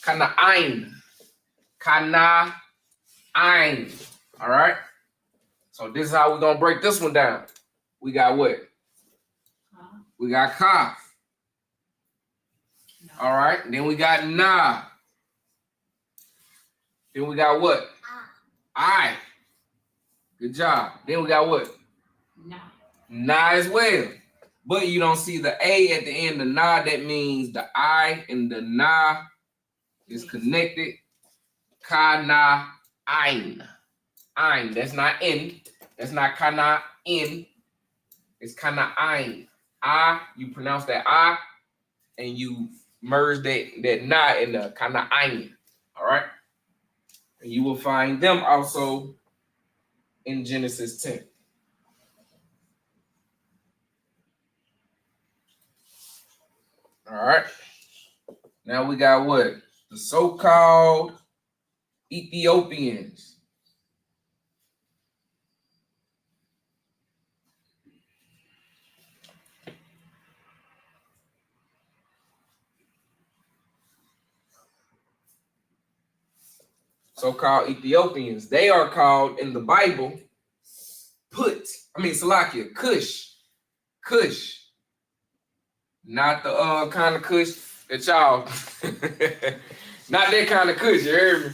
Kana'ain. Kana'ain. All right. So this is how we're going to break this one down. We got what? We got Ka. All right. Then we got Na. Then we got what? I. Good job. Then we got what? Nah. Na as well. But you don't see the A at the end of Na. That means the I and the Na is connected. Kana Ein. Ein. That's not in. That's not Kana in. It's Kana Ein. I, you pronounce that I, and you merge that Na in the Kana Ein. All right? And you will find them also in Genesis 10. All right. Now we got what? The so-called Ethiopians. So-called Ethiopians. They are called in the Bible Salakia, Kush. Kush. Not the kind of Kush that y'all not that kind of Kush, you heard me?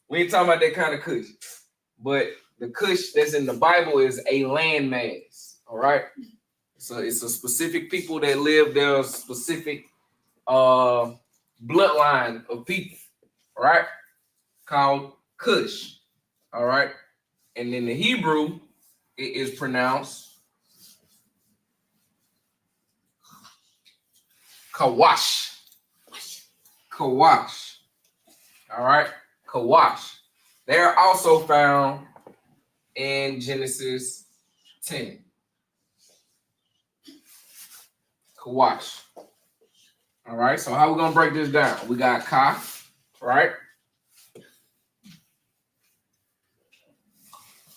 We ain't talking about that kind of Kush. But the Kush that's in the Bible is a landmass. All right. So it's a specific people that live there, a specific bloodline of people, all right, called Kush. All right. And in the Hebrew, it is pronounced Kawash. Kawash. All right. Kawash. They are also found in Genesis 10. Kawash. All right. So how we gonna break this down? We got Ka, right?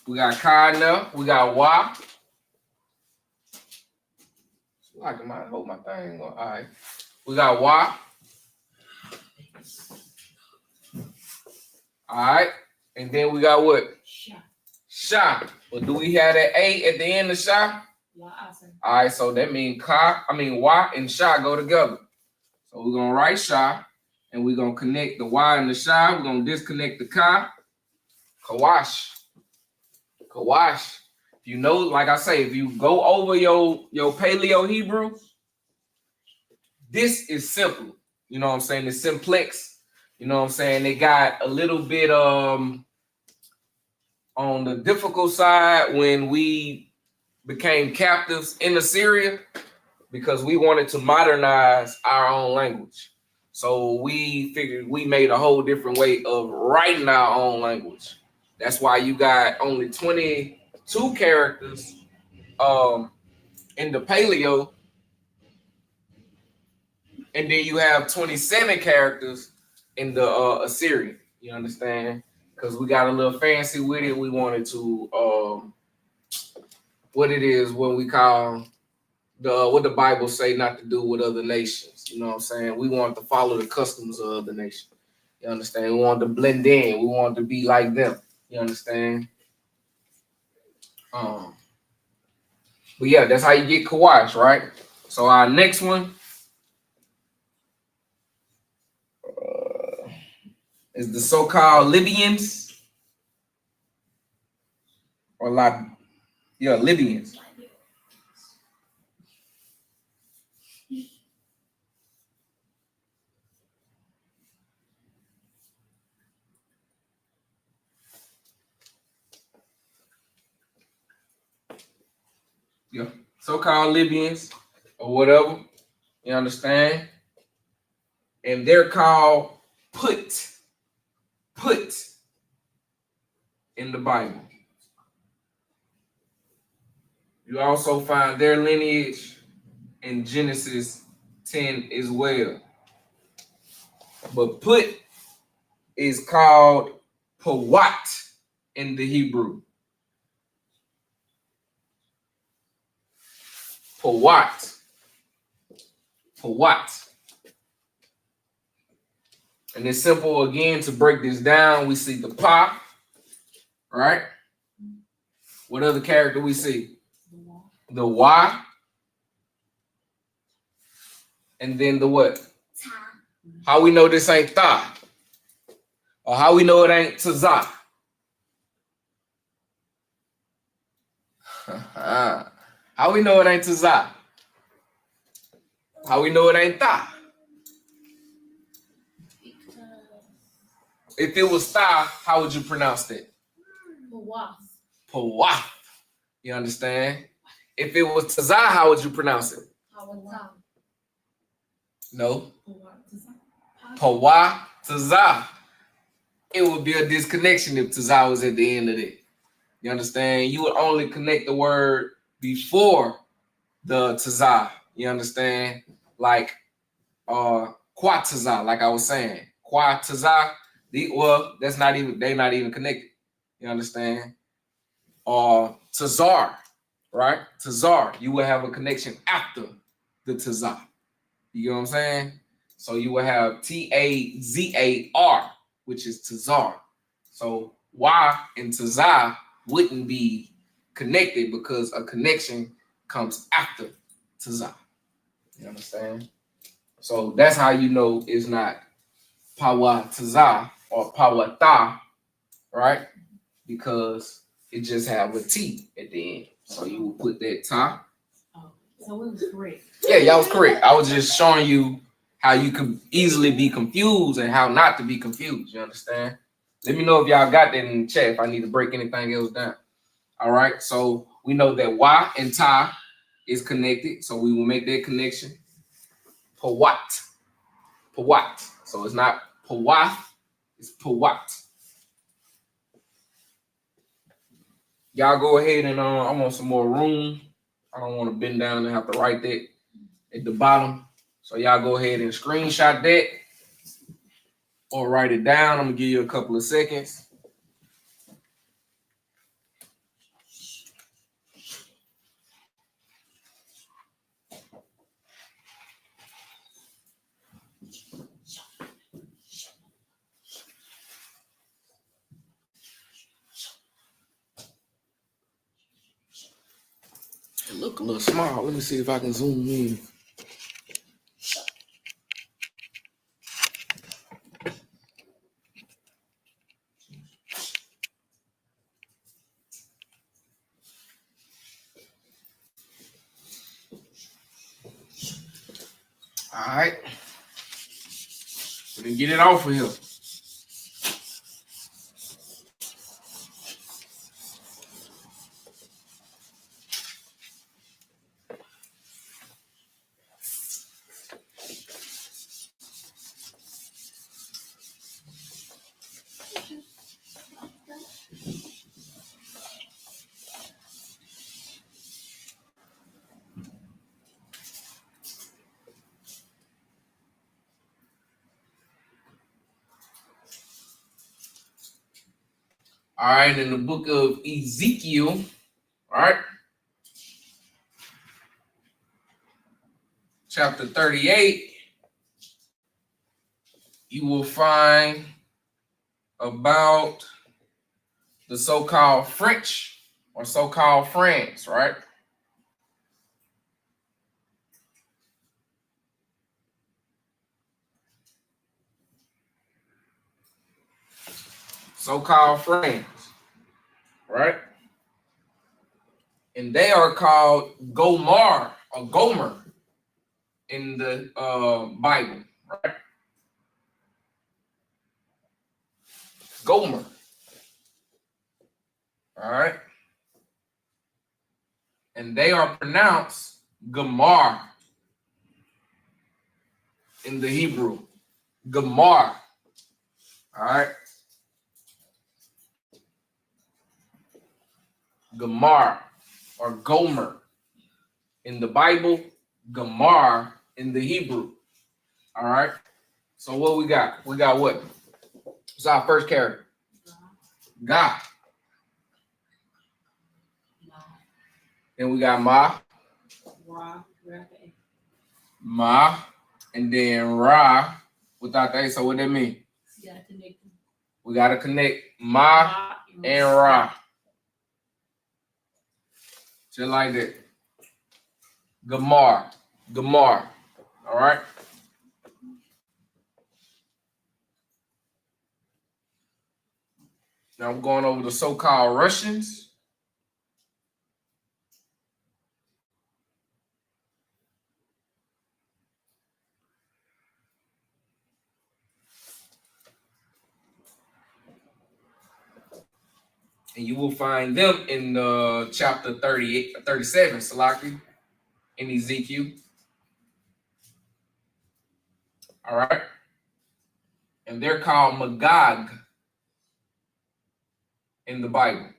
We got Ka now. We got Wa. Like I hope my thing going. All right. We got Wa. All right. And then we got what? Sha. But do we have that A at the end of Sha? Yeah, all right, so that means Wa and Sha go together. So we're gonna write Sha and we're gonna connect the Y and the Sha. We're gonna disconnect the Ka. Kawash. Kawash. You know, like I say, if you go over your Paleo Hebrew, this is simple. You know what I'm saying? It's simplex. You know what I'm saying? They got a little bit on the difficult side when we became captives in Assyria because we wanted to modernize our own language. So we figured we made a whole different way of writing our own language. That's why you got only 22 characters in the Paleo And then you have 27 characters in the Assyrian. You understand? Because we got a little fancy with it. We wanted to what it is when we call what the Bible say not to do with other nations. You know what I'm saying? We want to follow the customs of other nations. You understand? We want to blend in. We want to be like them. You understand? But yeah, that's how you get Qadash, right? So our next one is the so-called Libyans or Libyans. Yeah, so-called Libyans or whatever. You understand? And they're called put in the Bible. You also find their lineage in Genesis 10 as well. But put is called Pawat in the Hebrew. Pawat. And it's simple again to break this down. We see the Pa, right? What other character we see? The Wa. And then the what? Ta. How we know this ain't Tha? Or how we know it ain't Tazah? How we know it ain't Tazah? How we know it ain't Tha? If it was Tha, how would you pronounce that? Pawah. You understand? If it was Tazah, how would you pronounce it? No. Pawah Tazah. It would be a disconnection if Tazah was at the end of it. You understand? You would only connect the word before the Tazah. You understand? Like Quatazah, like I was saying. Quatazah, that's not even, they're not even connected. You understand? Tazar, right? Tazar, you will have a connection after the Tazah. You know what I'm saying? So you will have Tazar, which is Tazar. So Y and Tazah wouldn't be connected because a connection comes after Tazah. You understand? So that's how you know it's not Pawa Tazah or Pawa Ta, right? Because it just have a T at the end. So you will put that Ta. So it was correct. Yeah, y'all was correct. I was just showing you how you could easily be confused and how not to be confused. You understand? Let me know if y'all got that in the chat if I need to break anything else down. All right. So we know that Y and Ta is connected. So we will make that connection. Pawat. So it's not Pawath, it's Pawat. Y'all go ahead and I want some more room. I don't want to bend down and have to write that at the bottom. So y'all go ahead and screenshot that or write it down. I'm gonna give you a couple of seconds. It look a little small. Let me see if I can zoom in. All right. Let me get it off of here. All right, in the book of Ezekiel, all right, chapter 38, you will find about the so-called French or so-called France, right? So-called France, right? And they are called Gomar or Gomer in the Bible, right? Gomer. All right. And they are pronounced Gamar in the Hebrew. Gamar. All right. Gamar or Gomer in the Bible. Gamar in the Hebrew. All right. So what we got? We got what? What's our first character? God. Then we got Ma. Ma. And then Ra without the A. So what that mean? We got to connect Ma and Ra. Just like that. Gamar. Gamar. All right. Now I'm going over the so-called Russians. And you will find them in chapter 37, Salaki, in Ezekiel. All right. And they're called Magog in the Bible.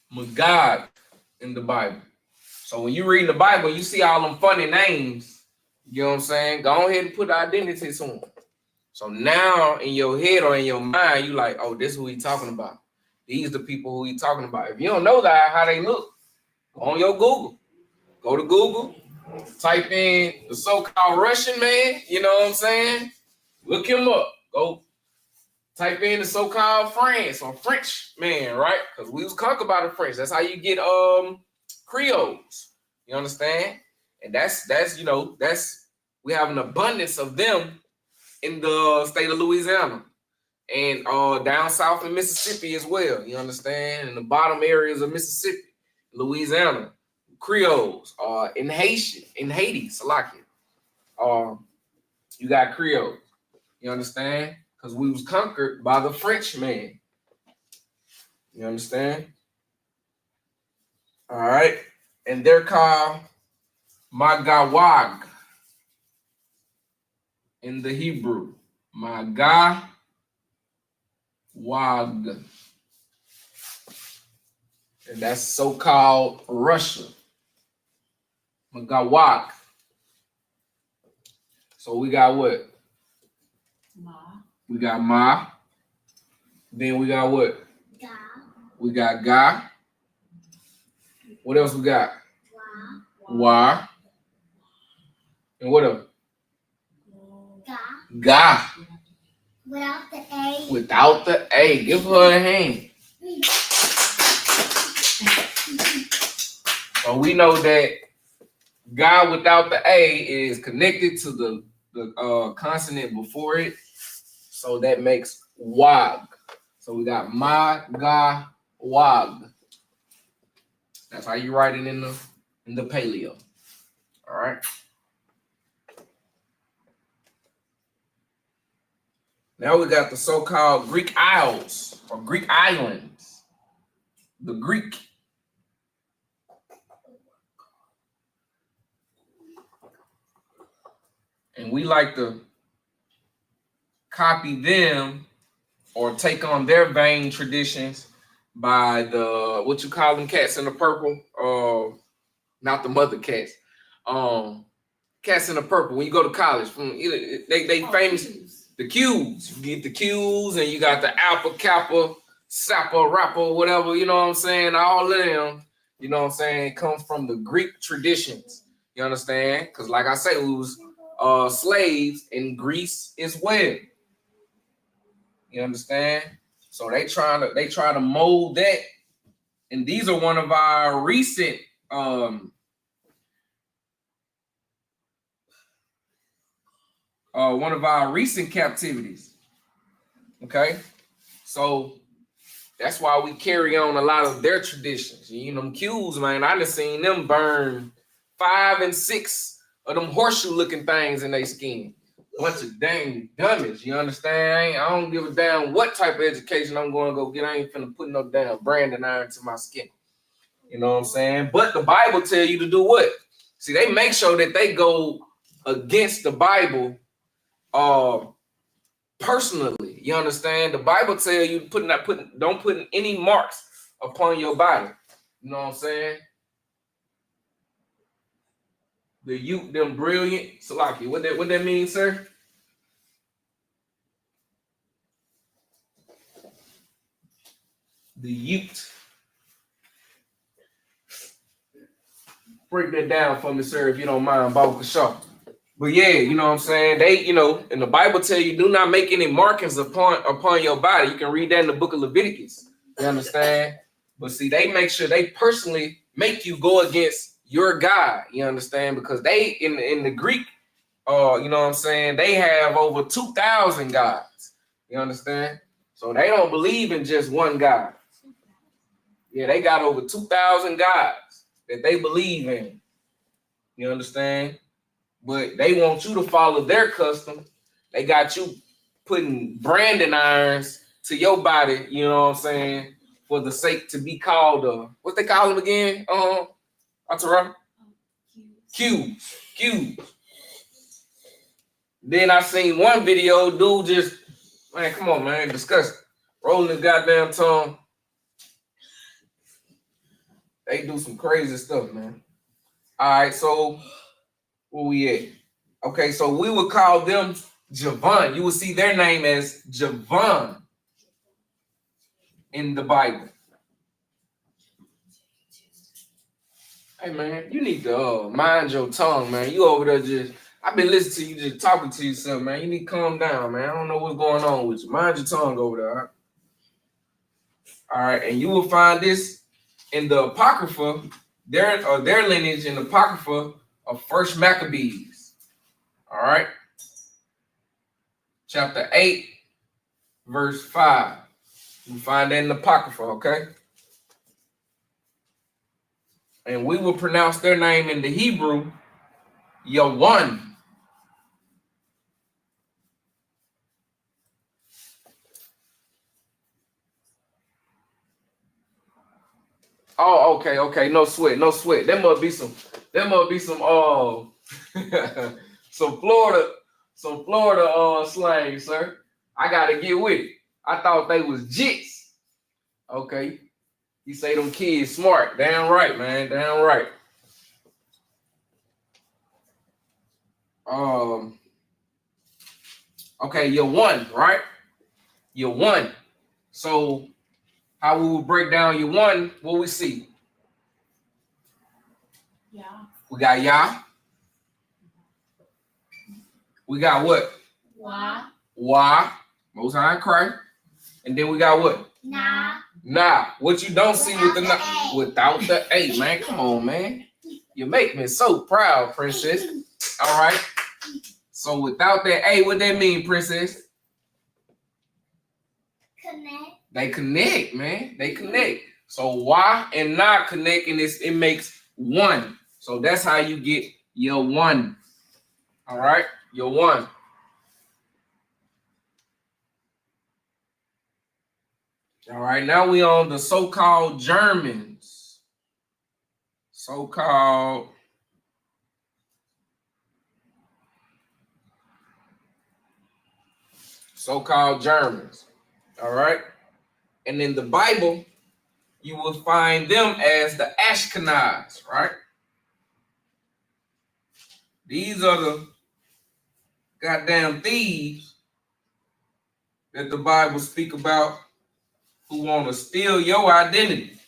Magog in the Bible. So when you read the Bible, you see all them funny names. You know what I'm saying? Go ahead and put identities on them. So now in your head or in your mind, you like, oh, this is who he talking about. These are the people who he talking about. If you don't know that, how they look, go on your Google. Go to Google, type in the so-called Russian man, you know what I'm saying? Look him up. Go type in the so-called France or French man, right? Because we was conquered by the French. That's how you get Creoles. You understand? And that's we have an abundance of them in the state of Louisiana and down south in Mississippi as well. You understand? In the bottom areas of Mississippi, Louisiana, Creoles, in Haiti, Salakia. You got Creoles. You understand? Because we was conquered by the French man. You understand? All right. And they're called Magawag in the Hebrew. Magawag. And that's so-called Russia. Magawag. So we got what? Ma. We got Ma. Then we got what? Ga. We got Ga. What else we got? Wa. Wa. And what else? Ga. Ga. Without the A. Without the A. Give her a hand. So we know that God without the A is connected to the consonant before it. So that makes Wag. So we got Ma, Ga, Wag. That's how you write it in the paleo. All right. Now we got the so-called Greek Isles or Greek Islands. The Greek. And we like to copy them or take on their vain traditions by the, what you call them, cats in the purple, not the mother cats, cats in the purple. When you go to college, they famous. the Qs. You get the Qs and you got the Alpha, Kappa, Sappa, Rappa, whatever, you know what I'm saying? All of them, you know what I'm saying, come from the Greek traditions. You understand? Because like I say, we was slaves in Greece as well. You understand? So they try to mold that. And these are one of our recent captivities. Okay, so that's why we carry on a lot of their traditions. You know, them Qs, man, I done seen them burn 5 and 6 of them horseshoe-looking things in their skin. Bunch of dang dummies, you understand? I don't give a damn what type of education I'm going to go get. I ain't finna put no damn branding iron to my skin. You know what I'm saying? But the Bible tell you to do what? See, they make sure that they go against the Bible personally. You understand? The Bible tell you don't put any marks upon your body. You know what I'm saying? The youth, them brilliant. Salaki, what that mean, sir? The youth. Break that down for me, sir, if you don't mind, Baba Kashaw. But yeah, you know what I'm saying? They, you know, and the Bible tell you do not make any markings upon your body. You can read that in the book of Leviticus. You understand? But see, they make sure they personally make you go against your God. You understand? Because they in the Greek, you know what I'm saying, they have over 2,000 gods. You understand? So they don't believe in just one God. Yeah, they got over 2,000 gods that they believe in. You understand? But they want you to follow their custom. They got you putting branding irons to your body, you know what I'm saying, for the sake to be called what they call them again? Atara? Qs. Then I seen one video, dude just, man, come on, man, disgusting. Rolling his goddamn tongue. They do some crazy stuff, man. All right, so where we at? Okay, so we would call them Javon. You will see their name as Javon in the Bible. Hey, man, you need to mind your tongue, man. You over there just, I've been listening to you just talking to yourself, man. You need to calm down, man. I don't know what's going on with you. Mind your tongue over there, all right? All right, and you will find this in the Apocrypha, their lineage in the Apocrypha of First Maccabees. All right. Chapter 8, verse 5. You find that in the Apocrypha, okay? And we will pronounce their name in the Hebrew, Yawan. Oh, okay. No sweat. There must be some some Florida slang, sir. I gotta get with it. I thought they was jits. Okay. You say them kids smart. Damn right, man. Damn right. Okay, you're one, right? You're one. So how we will break down your one, what we see? Yeah. We got Yah. We got what? Wah. Most High Christ. And then we got what? Nah. What you don't see with the nah, without the A, man. Come on, man. You make me so proud, princess. All right. So without that A, what that mean, princess? Connect. They connect, man. They connect. So Wah and Nah connect, and it makes one. So that's how you get your one. All right, your one. All right, now we on the so-called Germans. So-called Germans. All right. And in the Bible, you will find them as the Ashkenaz, right? These are the goddamn thieves that the Bible speak about who want to steal your identity.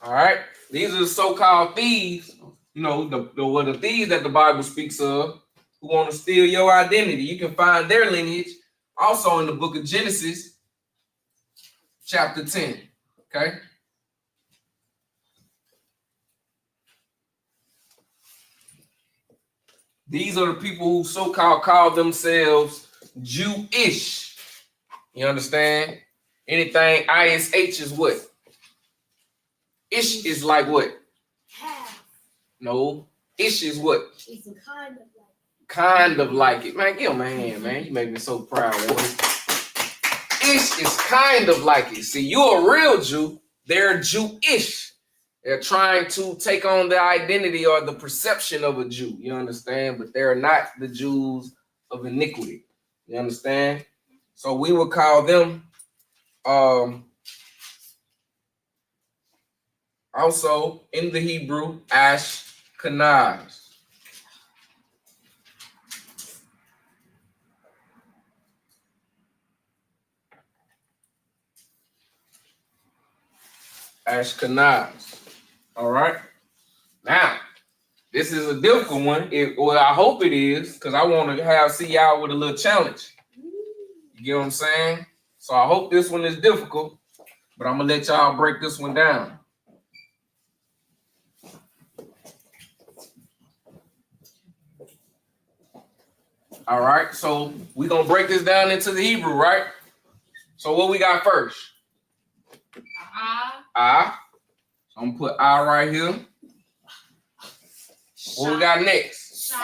All right, these are the so-called thieves. You know, the thieves that the Bible speaks of who want to steal your identity. You can find their lineage also in the book of Genesis, chapter 10. Okay. These are the people who so-called call themselves Jewish. You understand? Anything ISH is what? Ish is like what? Half. No. Ish is what? It's a kind of like. Kind of like it. Man, give me a hand, man. You make me so proud, boy. Ish is kind of like it. See, you're a real Jew. They're Jewish. They're trying to take on the identity or the perception of a Jew. You understand? But they're not the Jews of iniquity. You understand? So we would call them also in the Hebrew, Ashkenaz. Ashkenaz. All right. Now, this is a difficult one. Well, I hope it is, because I want to see y'all with a little challenge. You get what I'm saying? So I hope this one is difficult, but I'm gonna let y'all break this one down. All right, so we're gonna break this down into the Hebrew, right? So what we got first? Ah. So I'm gonna put I right here. What we got next? Sha.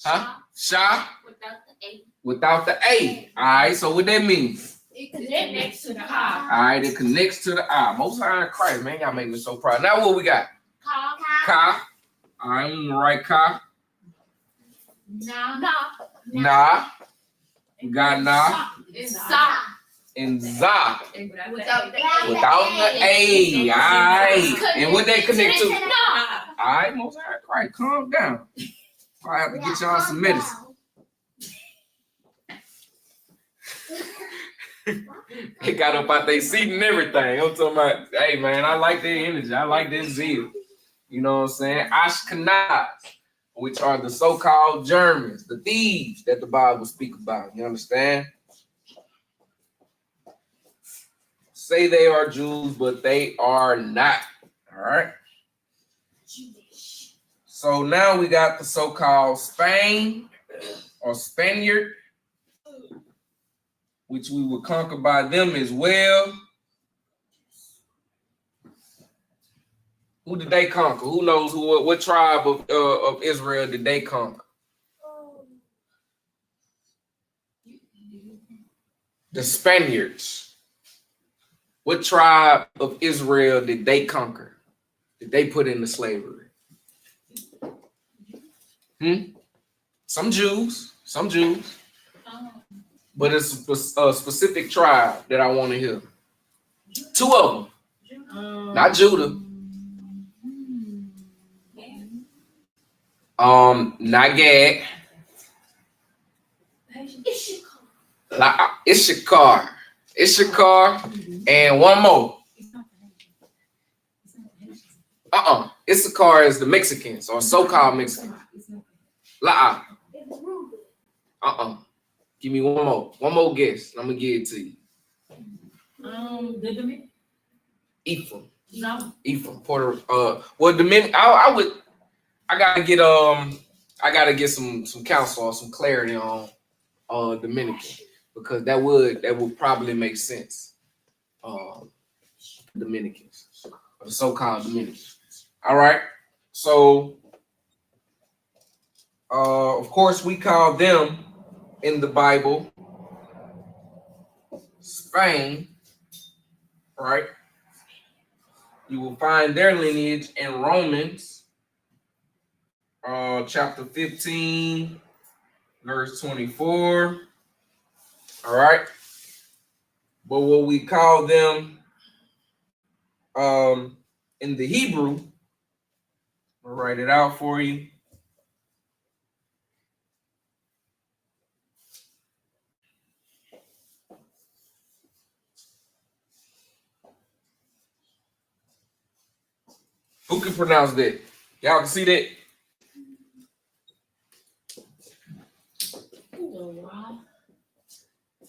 Huh? Sha. Without the A. Without the A. All right, so what that means? It connects to the I. All right, it connects to the I. Most High in Christ, man, y'all make me so proud. Now what we got? Ka. Ka. All right, I'm gonna write Ka. Na. Na. We got Na. Sa. And Za. Without the A. Without the A. All right. And what they connect to? Na. All right, Most High in Christ, calm down. I have to get y'all some medicine. They got up out their seat and everything. I'm talking about, hey man, I like their energy. I like their zeal. You know what I'm saying? Ashkenaz, which are the so-called Germans, the thieves that the Bible speak about. You understand? Say they are Jews, but they are not. All right. So now we got the so-called Spain or Spaniard, which we were conquered by them as well. Who did they conquer? Who knows what tribe of Israel did they conquer? The Spaniards. What tribe of Israel did they conquer? Did they put into slavery? Some Jews. But it's a specific tribe that I want to hear. Two of them. Not Judah. Not Gad. Issachar. And one more. Issachar is the Mexicans or so-called Mexicans. Give me one more guess. I'm gonna give it to you. Ephraim. No. Ephraim, Puerto. Well, Dominican. I gotta get some counsel or some clarity on Dominican, because that would probably make sense. Dominicans, or the so-called Dominicans. All right. So, of course, we call them in the Bible Spain, right? You will find their lineage in Romans chapter 15, verse 24. All right. But what we call them in the Hebrew, I'll write it out for you. Who can pronounce that? Y'all can see that?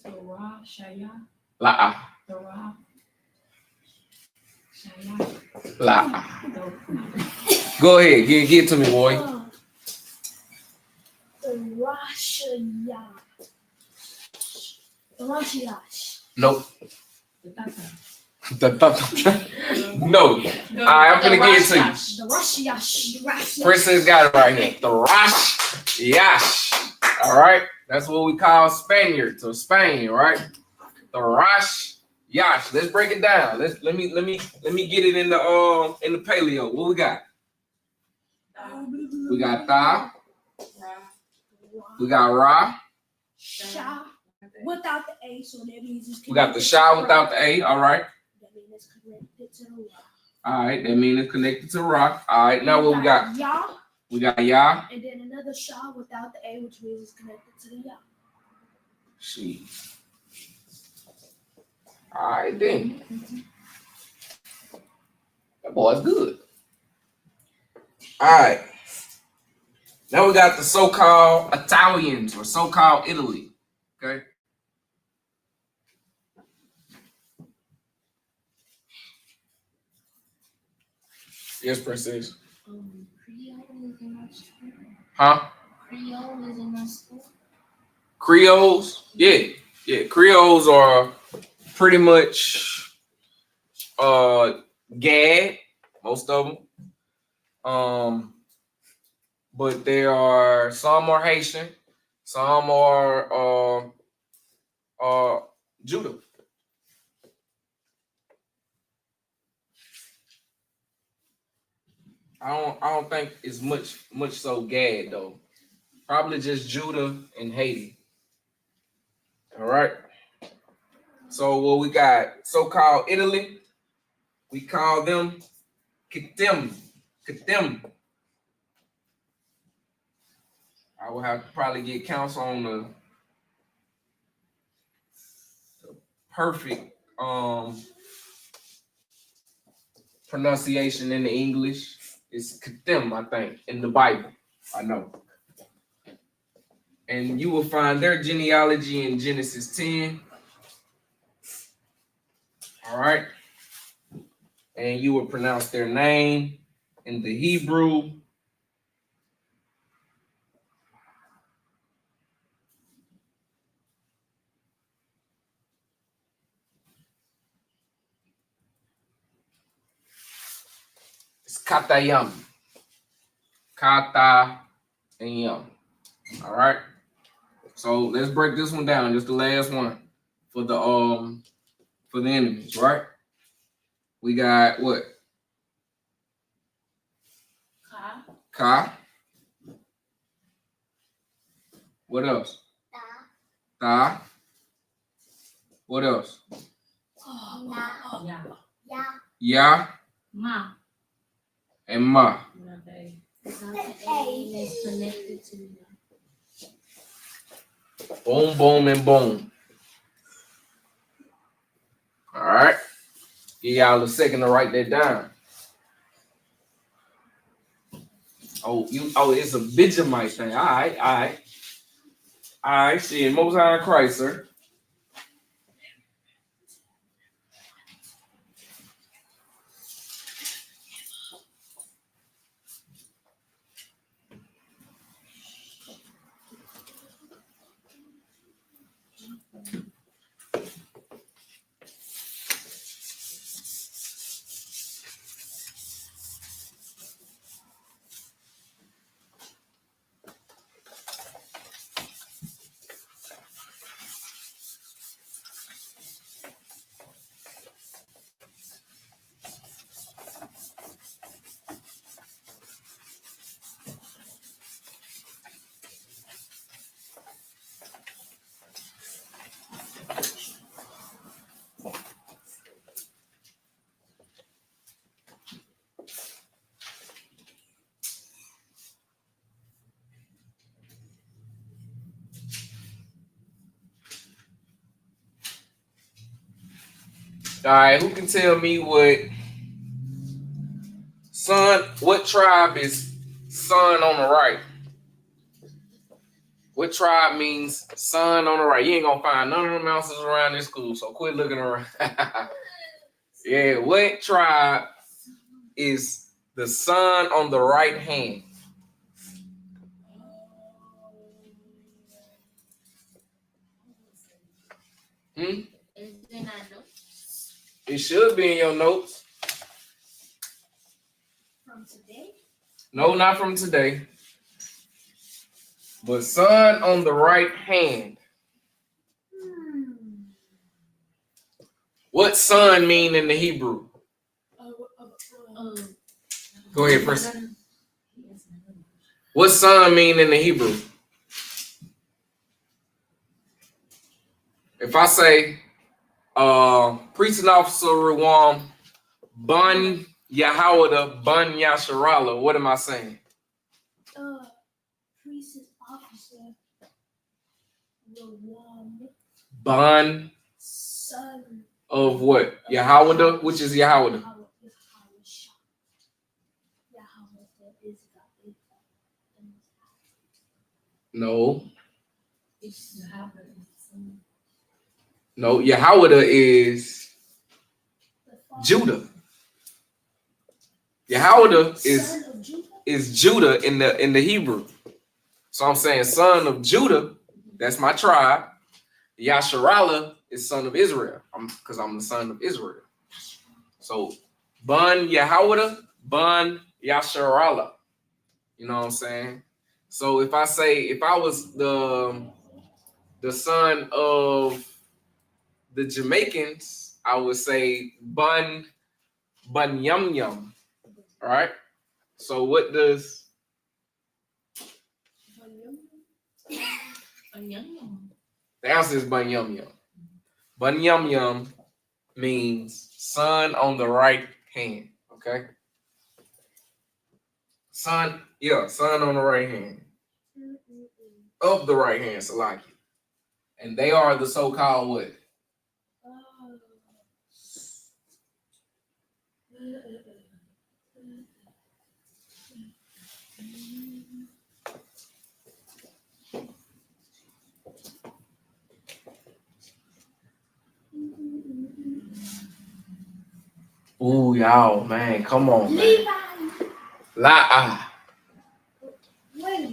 Torah, Shaya. La. Torah, Shaya. La. Go ahead. Get it to me, boy. Nope. No. All right, I'm gonna get it to you. Princess got it right here. The Rosh Yash. All right, that's what we call Spaniards or Spain, right? The Rosh Yash. Let's break it down. Let me get it in the paleo. What we got? We got Tha. We got Ra. Sha without the A, so that means it's We got the Sha without the A. All right. That means it's connected to the rock. All right. That means it's connected to rock. All right. Now what we got? Ya. We got Ya. And then another Sha without the A, which means it's connected to the Ya. She. All right then. That boy's good. All right. Now we got the so-called Italians or so-called Italy. Okay. Yes, Princess. Creole is in our school. Huh? Creole is in our school. Creoles? Yeah. Creoles are pretty much Gad, most of them. But there are some are Haitian, some are Judah. I don't think it's much so Gad though. Probably just Judah and Haiti. All right. So what we got? So-called Italy. We call them Kitim. I will have to probably get counsel on the perfect pronunciation in the English. It's Kitim, I think, in the Bible. I know. And you will find their genealogy in Genesis 10. All right. And you will pronounce their name in the Hebrew. It's Katayam. Katayam. All right. So let's break this one down. Just the last one for the enemies, right? We got what? Ka. What else? Ta. What else? Ya. Ma. And Ma. Is connected to you. Boom, boom, and boom. All right. Give y'all a second to write that down. It's a Benjamite thing. All right. Shit, Most High in Christ, sir. All right, who can tell me what Son, what tribe is son on the right? What tribe means son on the right? You ain't gonna find none of them answers around this school, so quit looking around. Yeah, what tribe is the son on the right hand? It should be in your notes. From today? No, not from today. But son on the right hand. What son mean in the Hebrew? Go ahead, first. What son mean in the Hebrew? If I say, priest and officer Ruam, Bun Yahawada, Bun Yasharala, what am I saying? Priest and officer. Bun Son of what? Yahawada? Which is Yahawada? No. No, Yahawada is Judah. Yahawada is Judah in the Hebrew. So I'm saying son of Judah, that's my tribe. Yasharala is son of Israel. Because I'm the son of Israel. So Bun Yahawada, Bun Yasharala. You know what I'm saying? So if I was the son of the Jamaicans, I would say Bun Yum Yum. All right. So what does the answer is Bun Yum Yum. Bun Yum Yum means son on the right hand. Okay. Son on the right hand. Of the right hand, Salaki. And they are the so-called what? Ooh, y'all, man, come on, man.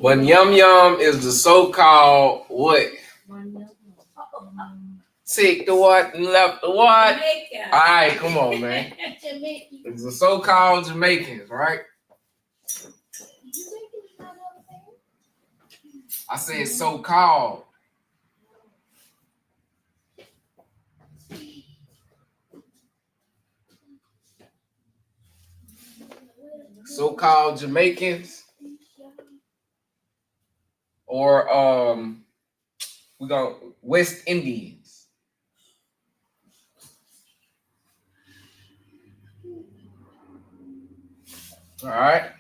When Yum Yum is the so-called what? Take the what and left the what? All right, come on, man. It's the so-called Jamaicans, right? I said so-called. So-called Jamaicans, or we got West Indians. All right.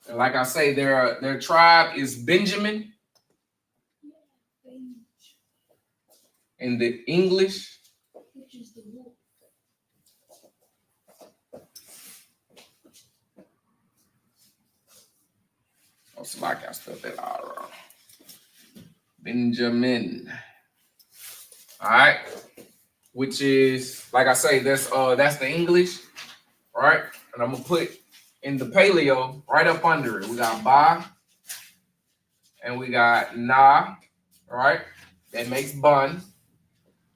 And like I say, their tribe is Benjamin. In the English, oh, somebody I spelled that out wrong. Benjamin. All right. Which is, like I say, that's the English, right? And I'm gonna put in the paleo right up under it. We got Ba and we got Na, right? That makes Bun.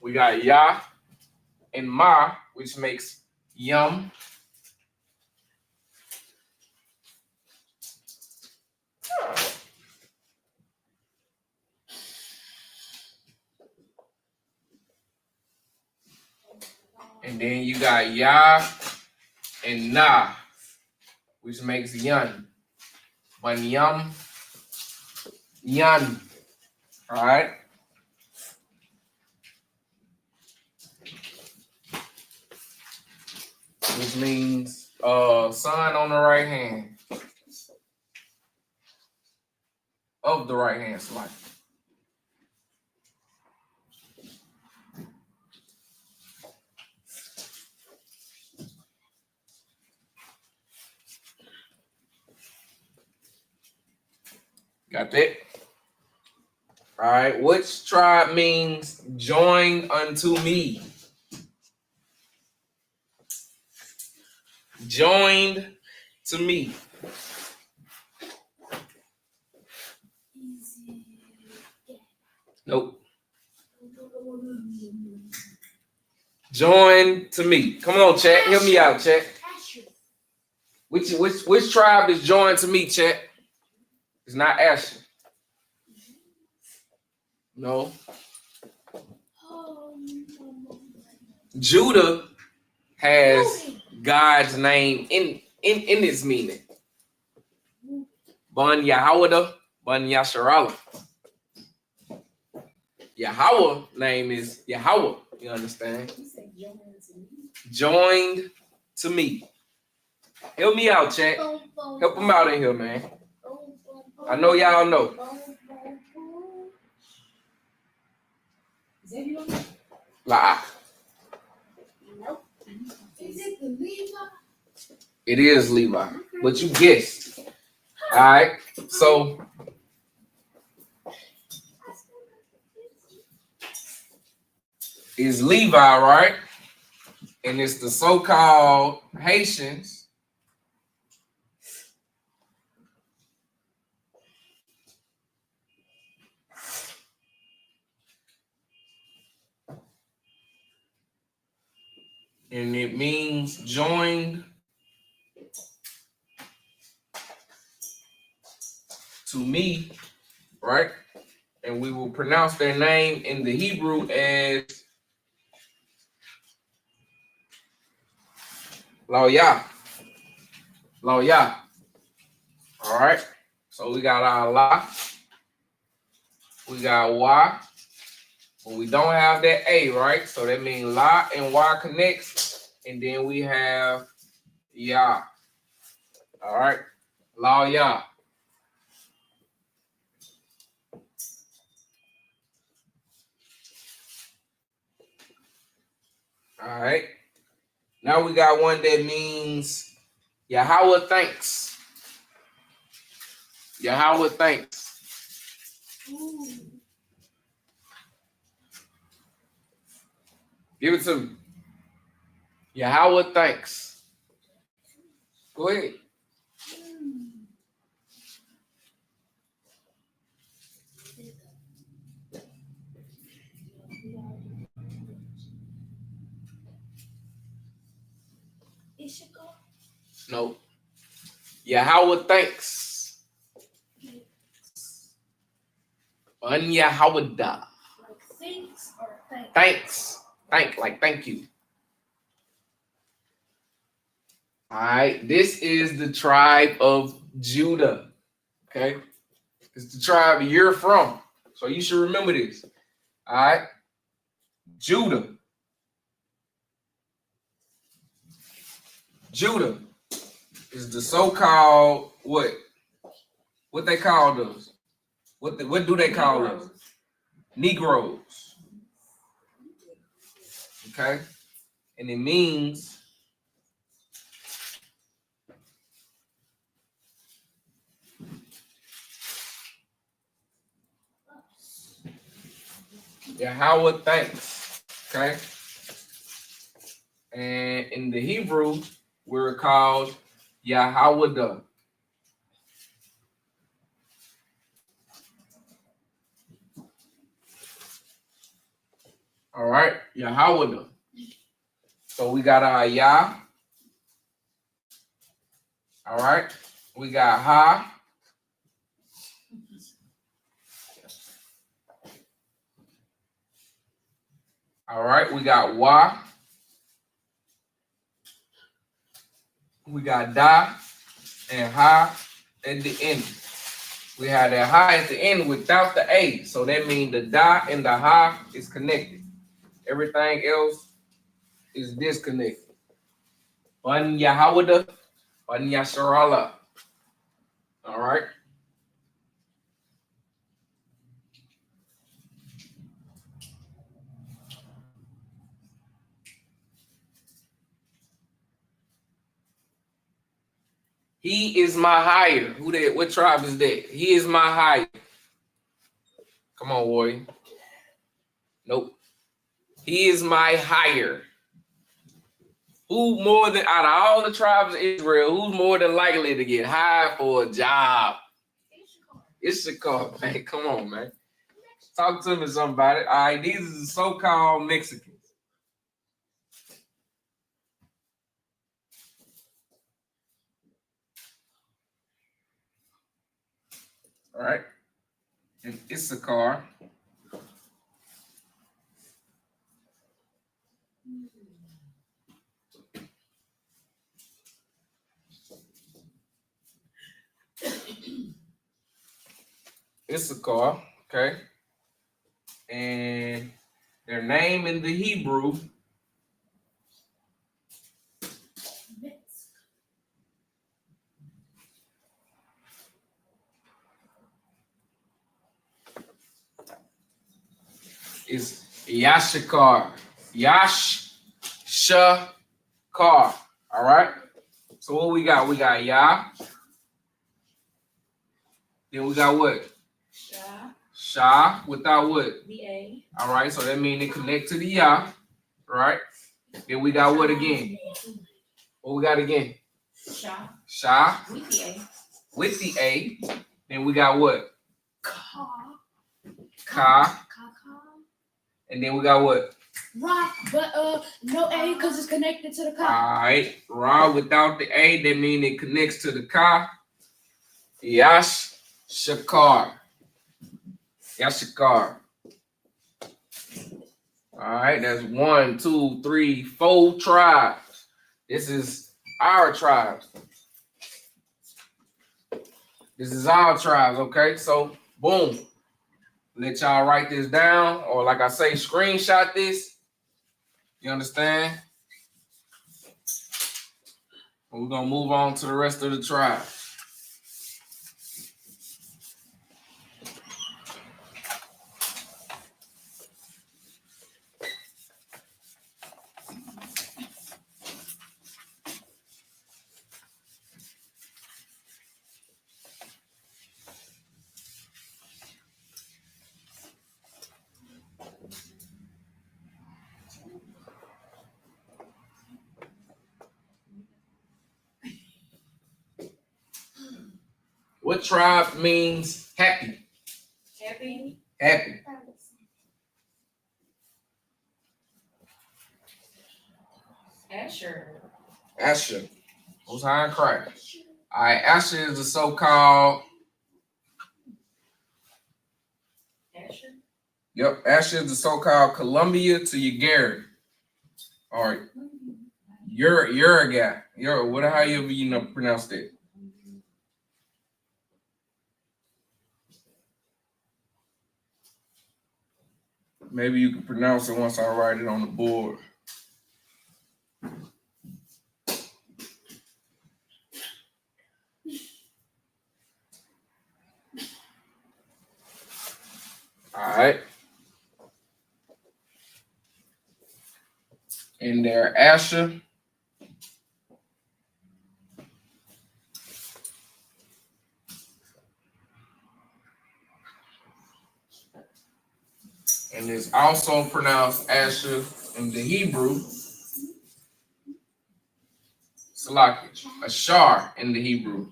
We got Ya and Ma, which makes Yum. And then you got Ya and Na, which makes Yun. Bun Yum, Yun. All right. Which means son on the right hand. Of the right hand slide. Got that? All right. Which tribe means join unto me? Joined to me. Nope. Join to me. Come on, chat. Help me out, chat. Which tribe is joined to me, chat? It's not Asher. No. Judah has God's name in its meaning. Ban Yahweh, Ban Yasharala. Yahweh name is Yahweh. You understand? Joined to me. Help me out, chat. Help them out in here, man. I know y'all know. Like, Nope. Is it the Levi? it is Levi, but you guessed. All right, so it's Levi, right? And it's the so-called Haitians. And it means joined to me, right? And we will pronounce their name in the Hebrew as Loya. Loya. All right. So we got our La. We got Y. But we don't have that A, right? So that means La and Y connects. And then we have Ya. All right. Loya. All right. Now we got one that means Yahweh thanks. Yahweh thanks. Give it to me. Yahweh thanks. Go ahead. Isupk. No. Yahweh thanks. Yahweh. Like thanks or thanks? Thanks. Thank you. All right. This is the tribe of Judah. Okay. It's the tribe you're from. So you should remember this. All right. Judah. Judah is the so-called what? What they call us? What do they call us? Negroes. Okay? And it means Yahweh thanks. Okay? And in the Hebrew, we're called Yahweh. All right, Yahweh. So we got our Yah. All right, we got Ha. All right, we got Wa. We got Da and Ha at the end. We have that Ha at the end without the A. So that means the Da and the Ha is connected. Everything else is disconnected. Ban Yahweh, Ban Yasharala. All right. He is my hire. Who that? What tribe is that? He is my hire. Come on, warrior. Nope. He is my hire. Who more than out of all the tribes of Israel, who's more than likely to get hired for a job? Isupk, man. Come on, man. Talk to me somebody. All right, these are the so-called Mexicans. All right. And Issachar. Issachar, okay. And their name in the Hebrew is Yashakar. Yashakar. All right. So what we got? We got Yah. Then we got what? Shah without what? The A. All right. So that means they connect to the Yah. Right. Then we got what again? What we got again? Shah. With the A. With the A. Then we got what? Ka. Ka. And then we got what? Ra, but no A because it's connected to the All ka. right. Ra without the A, that means it connects to the Ka. Yashakar. Yashakar. All right. That's 1, 2, 3, 4 tribes. This is our tribes. This is our tribes, okay? So, boom. Let y'all write this down, or like I say, screenshot this. You understand? And we're gonna move on to the rest of the tribe. What tribe means happy? Happy. Happy. Asher. Asher. Who's high in Christ? All right, Asher is the so-called. Asher. Yep, Asher is the so-called Columbia to Ugary. All right. You're a guy. However you pronounce that. Maybe you can pronounce it once I write it on the board. All right. And they're Asher. And it's also pronounced Asher in the Hebrew. Salaki. Ashar in the Hebrew.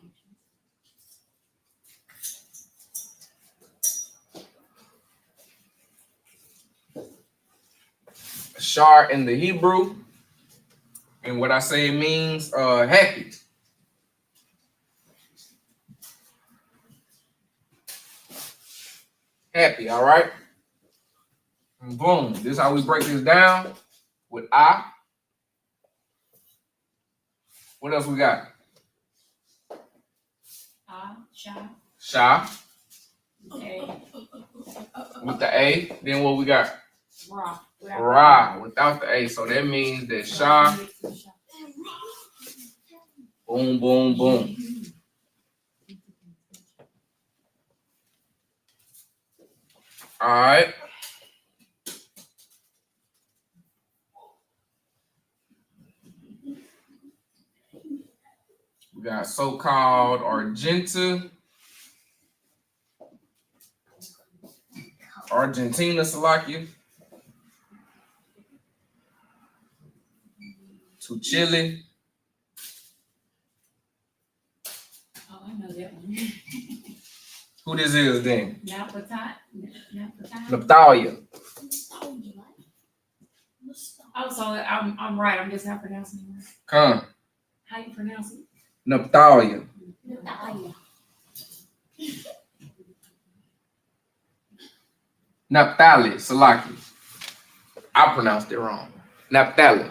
Ashar in the Hebrew. And what I say it means happy. Happy, all right? And boom. This is how we break this down with I. What else we got? Shah. Shah. A. With the A. Then what we got? Ra. Ra without the A. So that means that Shah. Boom, boom, boom. All right. We got so-called Argentina, Salakia. To Chile. Oh, I know that one. Who this is then? Naphtali. Naphtali. Oh, so I'm right. I'm just not pronouncing it right. Come. How you pronounce it? Naphtali. Naphtali, Salaki. I pronounced it wrong. Naphtali.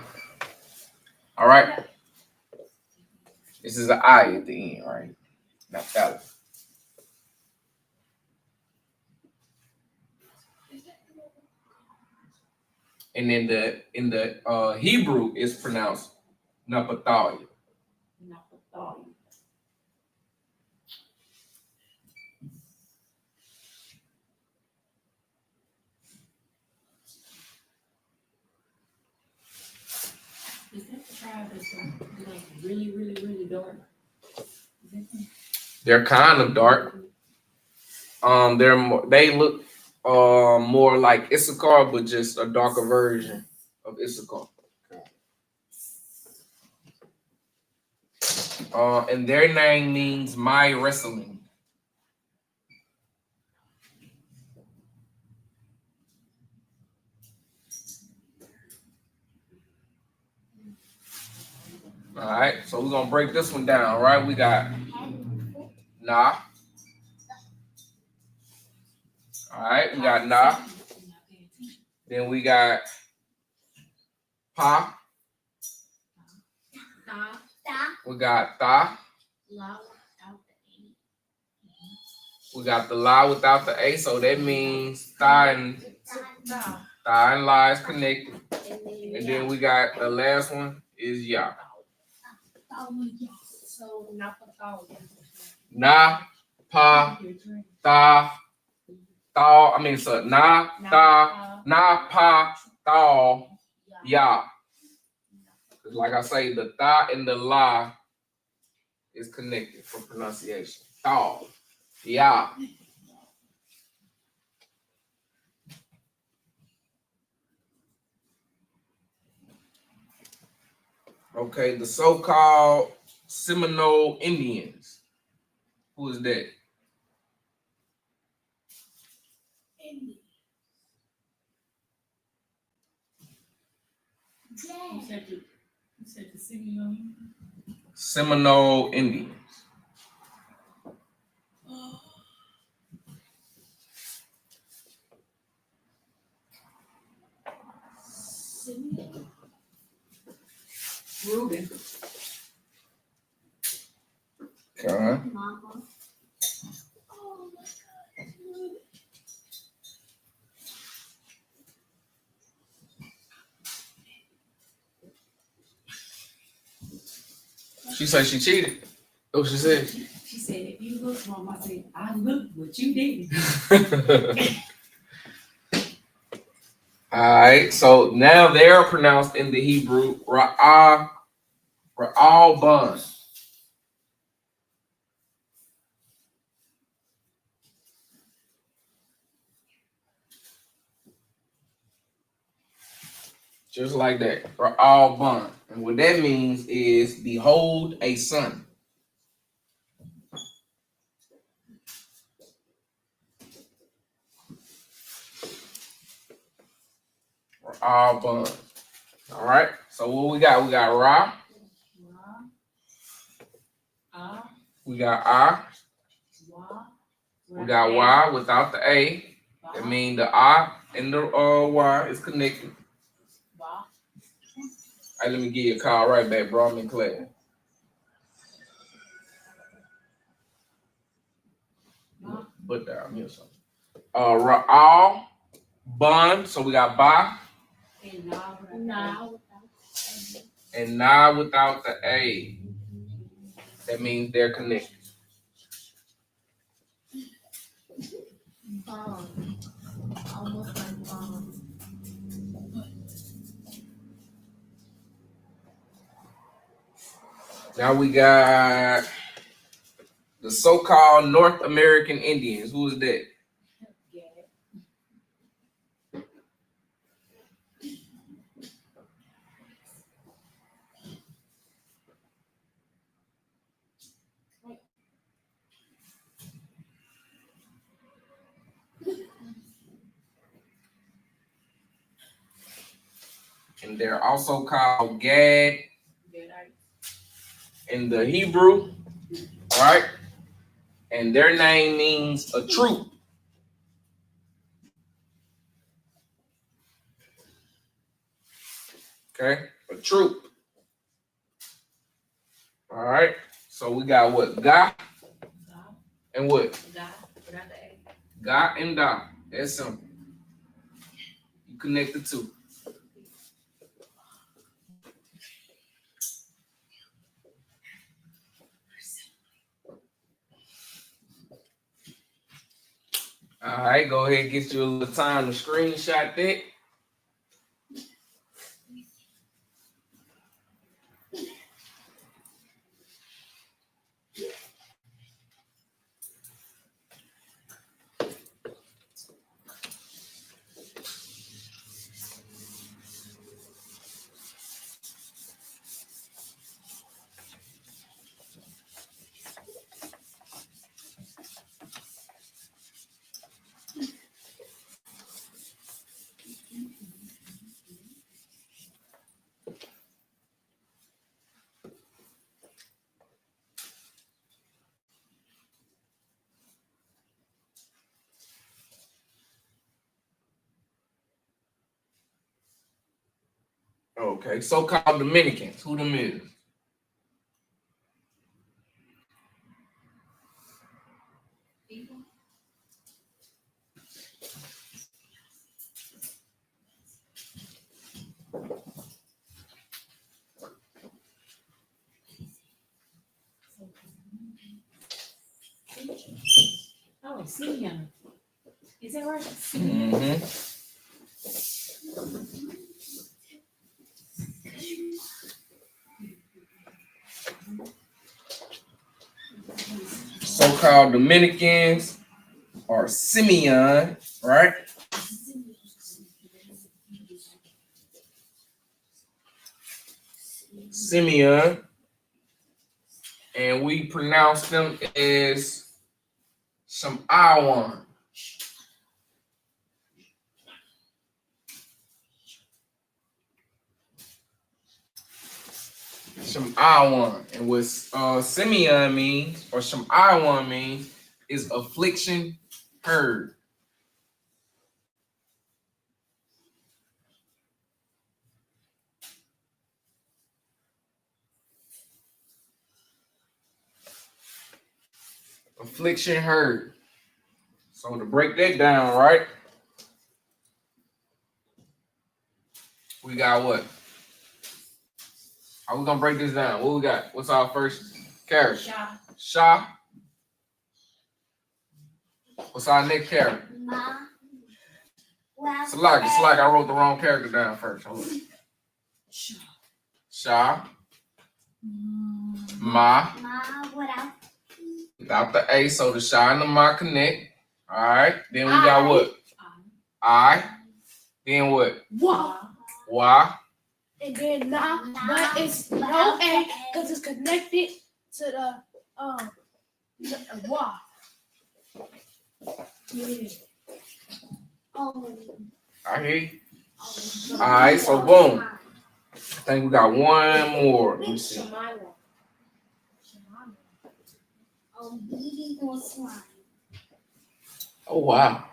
All right. This is an I at the end, right? Naphtali. And then in the Hebrew, it's pronounced Naphtali. Naphtali. Is that the tribe that's like really, really, really dark? They're kind of dark. They look more like Issachar, but just a darker version of Issachar. And their name means my wrestling. All right, so we're gonna break this one down, right? We got Nah. All right, we got Nah. Then we got Pa. We got Tha. We got the La without the A, so that means Tha and La is connected. And then we got the last one is Ya. So Naphtali. Na, Pa, Tha, Tha. I mean, so Na, Tha, Na, Pa, Tha, Ya. Like I say, the Tha and the La is connected for pronunciation. Tha, Ya. Okay, the so-called Seminole Indians. Who is that? You said the Seminole. Seminole Indians. Reuben. Okay. She said she cheated. Oh, she said. She said, if you look wrong, I said, I looked, but you didn't. All right, so now they're pronounced in the Hebrew Ra'ah, Ban. Just like that, Ra'ah Ban. And what that means is, behold a son. Ra'ah Ban. All right, so what we got? We got Ra. We got Ah. We got Y without the A. That means the I and the Y is connected. Hey, let me give you a call right back, bro. I'm in class. But down here something. Ra'al Bun. So we got Ba. And Na without the A. That means they're connected. Almost like bomb. Now we got the so-called North American Indians. Who is that? And they're also called Gad in the Hebrew, right? And their name means a troop. Okay, a troop. All right. So we got what? Ga and what? Ga and Da. That's simple. You connect the two. All right, go ahead and get you a little time to screenshot that. Okay, so-called Dominicans. Who them is? Oh, Simeon. Is that right? Mm-hmm. So-called Dominicans or Simeon, right? Simeon. And we pronounce them as Lashawan. Lashawan. And what Simeon means, or Lashawan means, is affliction heard. Affliction heard. So to break that down, right? We got what? How we gonna break this down? What we got? What's our first character? Shah. What's our next character? It's like I wrote the wrong character down first. Hold on. Shah. Ma. Without the A, so the Shah and the Ma connect. All right. Then we got what? I. Then what? Why? And then nah, but it's no A because it's connected to the Y. Yeah. I hear you. All right, so boom. I think we got one more. Let me see. Oh wow.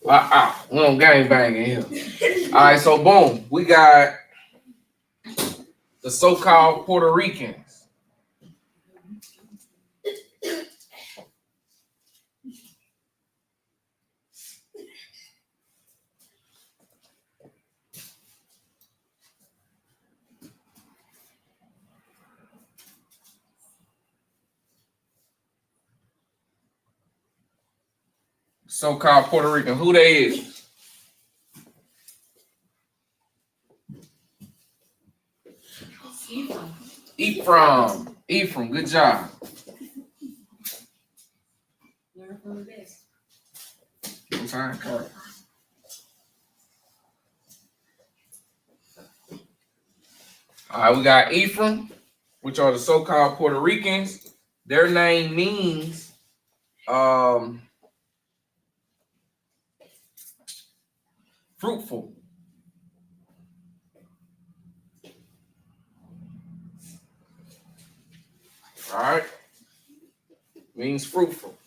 Wow. We don't gang bang in here. All right, so boom. We got the so-called Puerto Ricans. So-called Puerto Rican. Who they is? Ephraim, good job. Learn from the best. I'm sorry, correct. All right, we got Ephraim, which are the so-called Puerto Ricans. Their name means fruitful. All right, means fruitful.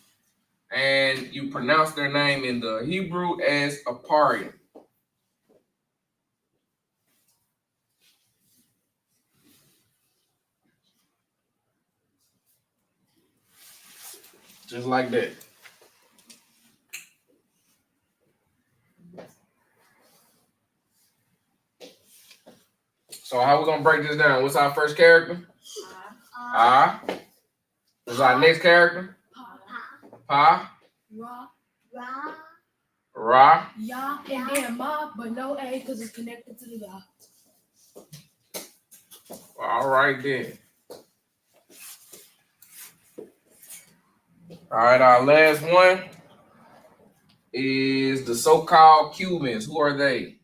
And you pronounce their name in the Hebrew as Aparim. Just like that. So how we gonna break this down? What's our first character? Ah. What's our next character? Pa. Ra. Ya, and then Ma, but no A because it's connected to the Ya. All right then. All right, our last one is the so-called Cubans. Who are they?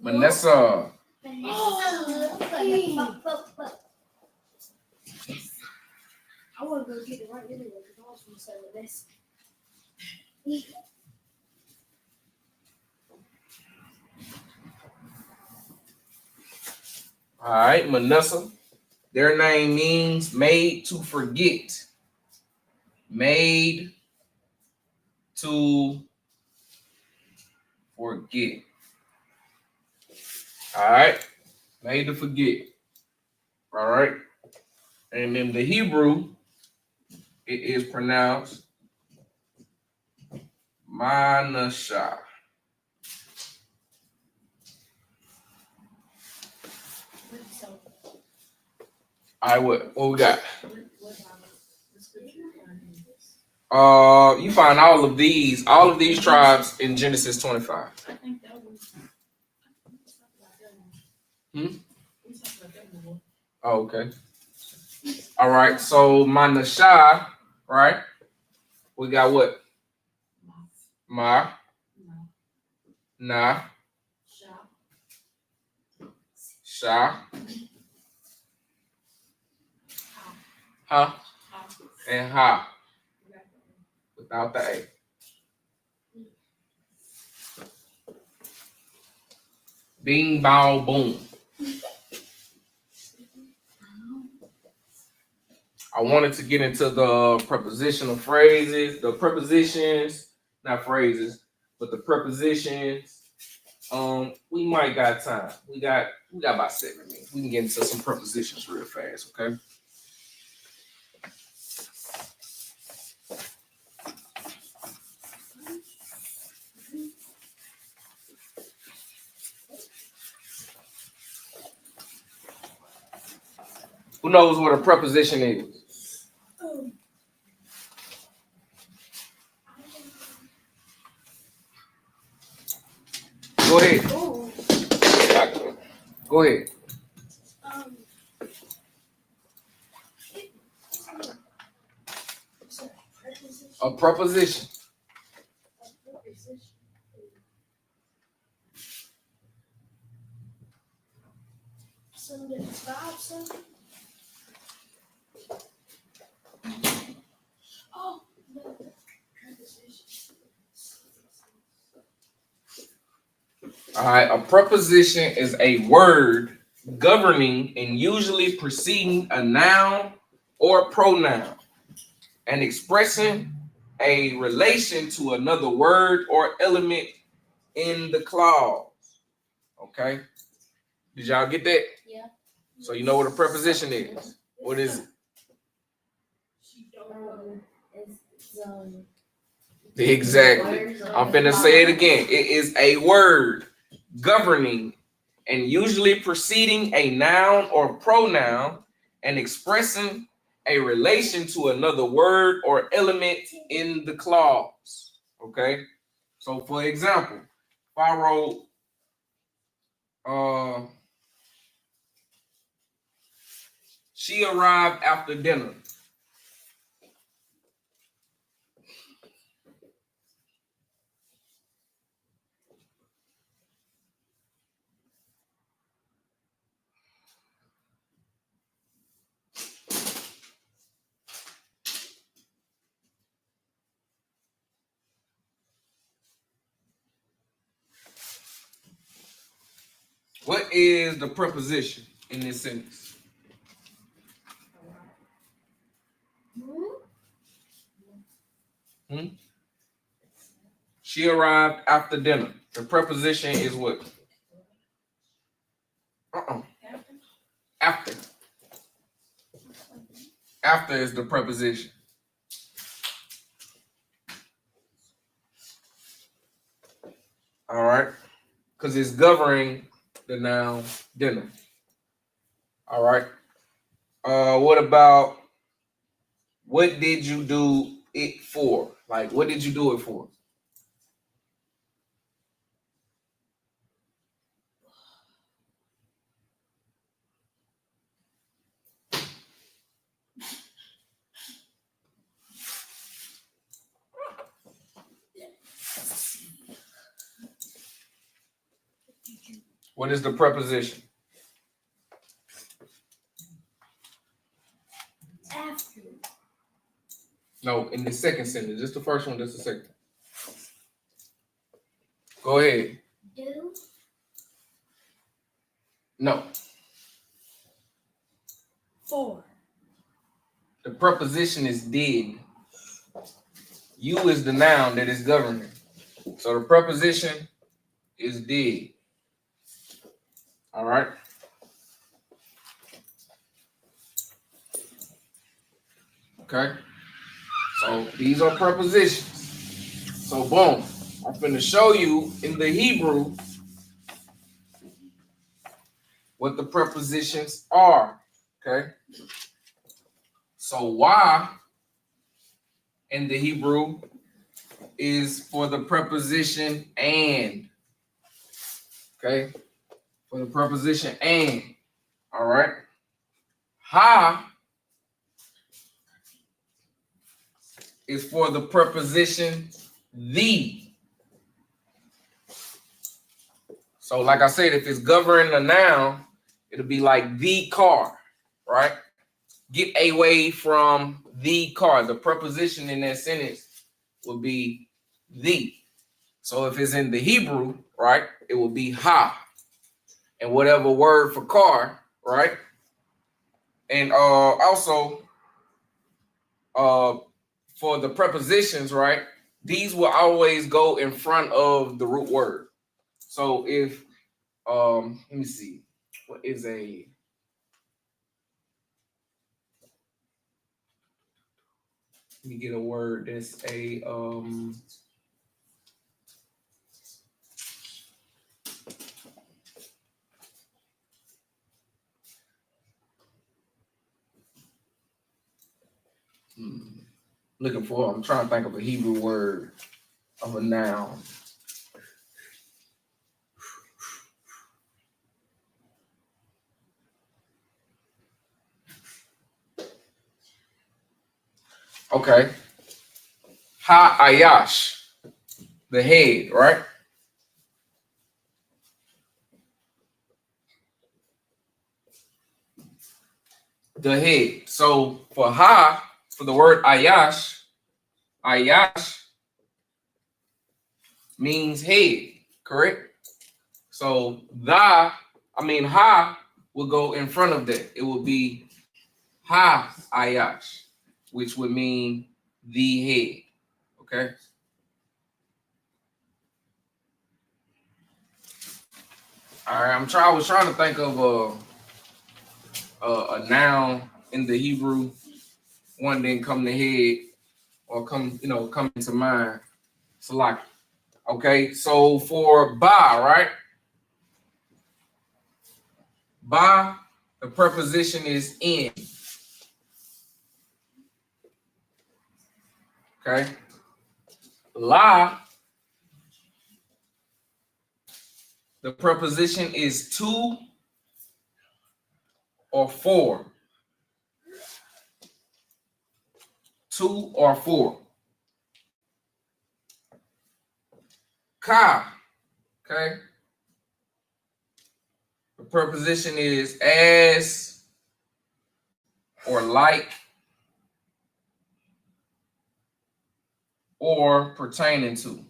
Manessa. I want to go get it right anyway because I was going to say this. All right, Manessa. Their name means made to forget. Made to forget. All right, made to forget. All right, and in the Hebrew, it is pronounced Manasha. All right, what we got? You find all of these tribes in Genesis 25. I think that was. Oh, okay. All right. So Manashah, right? We got what? Ma, Na, Sha, Ha, and Ha. Without the A. Bing, bow, boom. I wanted to get into the prepositional phrases, the prepositions, not phrases, but the prepositions. We might got time. We got about 7 minutes. We can get into some prepositions real fast, okay? Who knows what a preposition is? Go ahead. Go ahead. A preposition. All right, a preposition is a word governing and usually preceding a noun or pronoun and expressing a relation to another word or element in the clause. Okay? Did y'all get that? Yeah. So you know what a preposition is. What is it? Exactly. I'm finna say it again. It is a word governing and usually preceding a noun or pronoun and expressing a relation to another word or element in the clause. Okay? So for example, if I wrote She arrived after dinner. What is the preposition in this sentence? She arrived after dinner. The preposition is what? After. After is the preposition. All right. Because it's governing the noun dinner. All right. What about what did you do it for? Like, what did you do it for? What is the preposition? After. No, in the second sentence. Just the first one, just the second. Go ahead. Do. No. For. The preposition is did. You is the noun that is governing. So the preposition is did. All right. Okay. So these are prepositions. So boom. I'm going to show you in the Hebrew what the prepositions are. Okay. So why in the Hebrew is for the preposition and. Okay. For the preposition and. All right. Ha is for the preposition the. So like I said, if it's governing a noun, it'll be like the car, right? Get away from the car. The preposition in that sentence will be the. So if it's in the Hebrew, right, it will be ha. And whatever word for car, right? And also for the prepositions, right, these will always go in front of the root word. So if let me see, what is a let me get a word that's a looking for. I'm trying to think of a Hebrew word of a noun. Okay. Ha-ayash, the head, right? The head. So for ha, for the word ayash, ayash means head, correct? So ha will go in front of that. It will be ha ayash, which would mean the head. Okay. All right. I was trying to think of a noun in the Hebrew. One didn't come to head or come into mind. So like, okay. So for ba, right? Ba, the preposition is in. Okay. La The preposition is to or for. To or for. Ka. Okay. The preposition is as or like or pertaining to.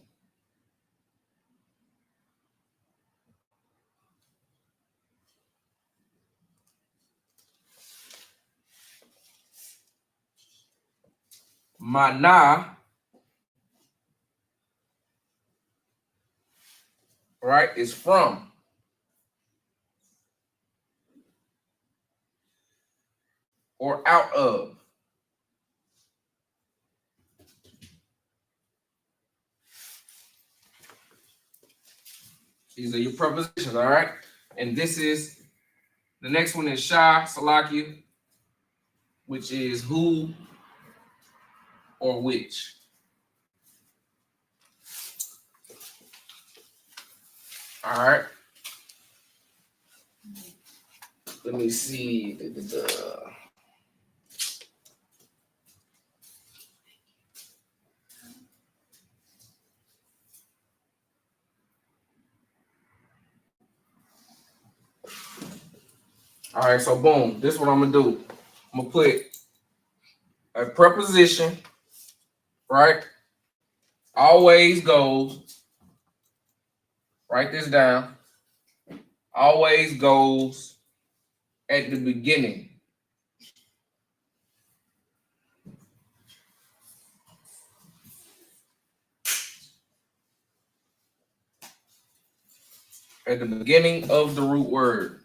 Mana, right, is from. Or out of. These are your prepositions, all right? And this is, the next one is Shah, Salakia, which is who or which. All right. Let me see. All right, so boom. This is what I'm gonna do. I'm gonna put a preposition, right? Always goes. Write this down. Always goes at the beginning. At the beginning of the root word.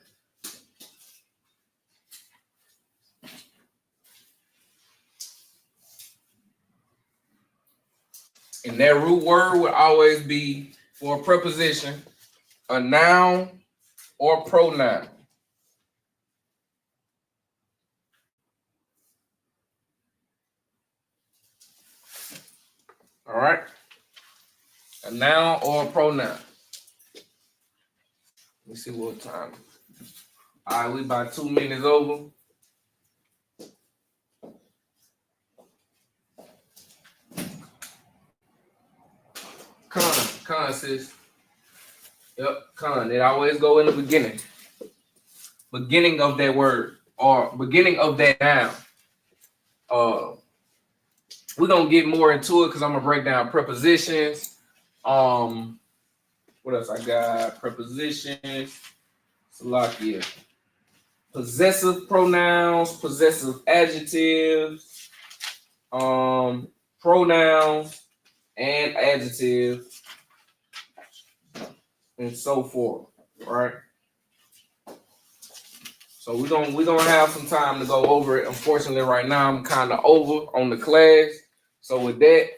And that root word would always be, for a preposition, a noun or pronoun. All right? A noun or a pronoun. Let me see what time. All right, we about 2 minutes over. Con, sis. Yep, con. It always go in the beginning. Beginning of that word or beginning of that noun. We're gonna get more into it because I'm gonna break down prepositions. What else I got? Prepositions. Salakia. Possessive pronouns, possessive adjectives, pronouns and adjectives, and so forth. Right. So we're gonna have some time to go over it. Unfortunately, right now I'm kind of over on the class. So with that,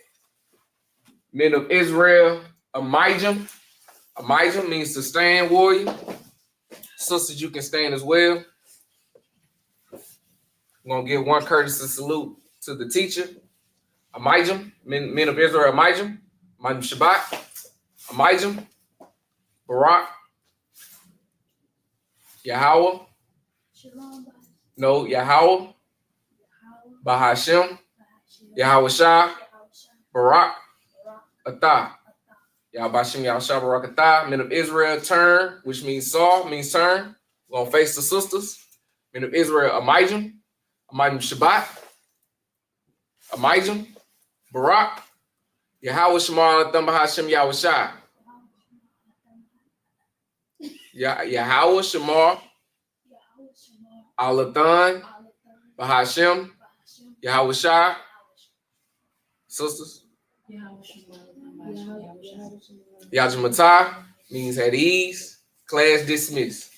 men of Israel, Amijam. Amijam means to stand, warrior. Sisters, you can stand as well. I'm gonna give one courtesy salute to the teacher. Amijam, men of Israel, Amijam. Amijam Shabbat. Amijam. Barak. Yahweh. No, Yahweh. Bahashem. Yahweh Shah. Barak. Atah. Yahbashim Yahshua Barak Atah. Men of Israel, turn, which means saw, means turn. We're gonna face the sisters. Men of Israel, Amijam. Amijam Shabbat. Amijam. Barak. Yahweh Shemar Atam Bahashem Yahweh Shah. Yahweh Shemar Alathan Bahashem Yahweh Shah. Sisters. Yajamatah means at ease. Class dismissed.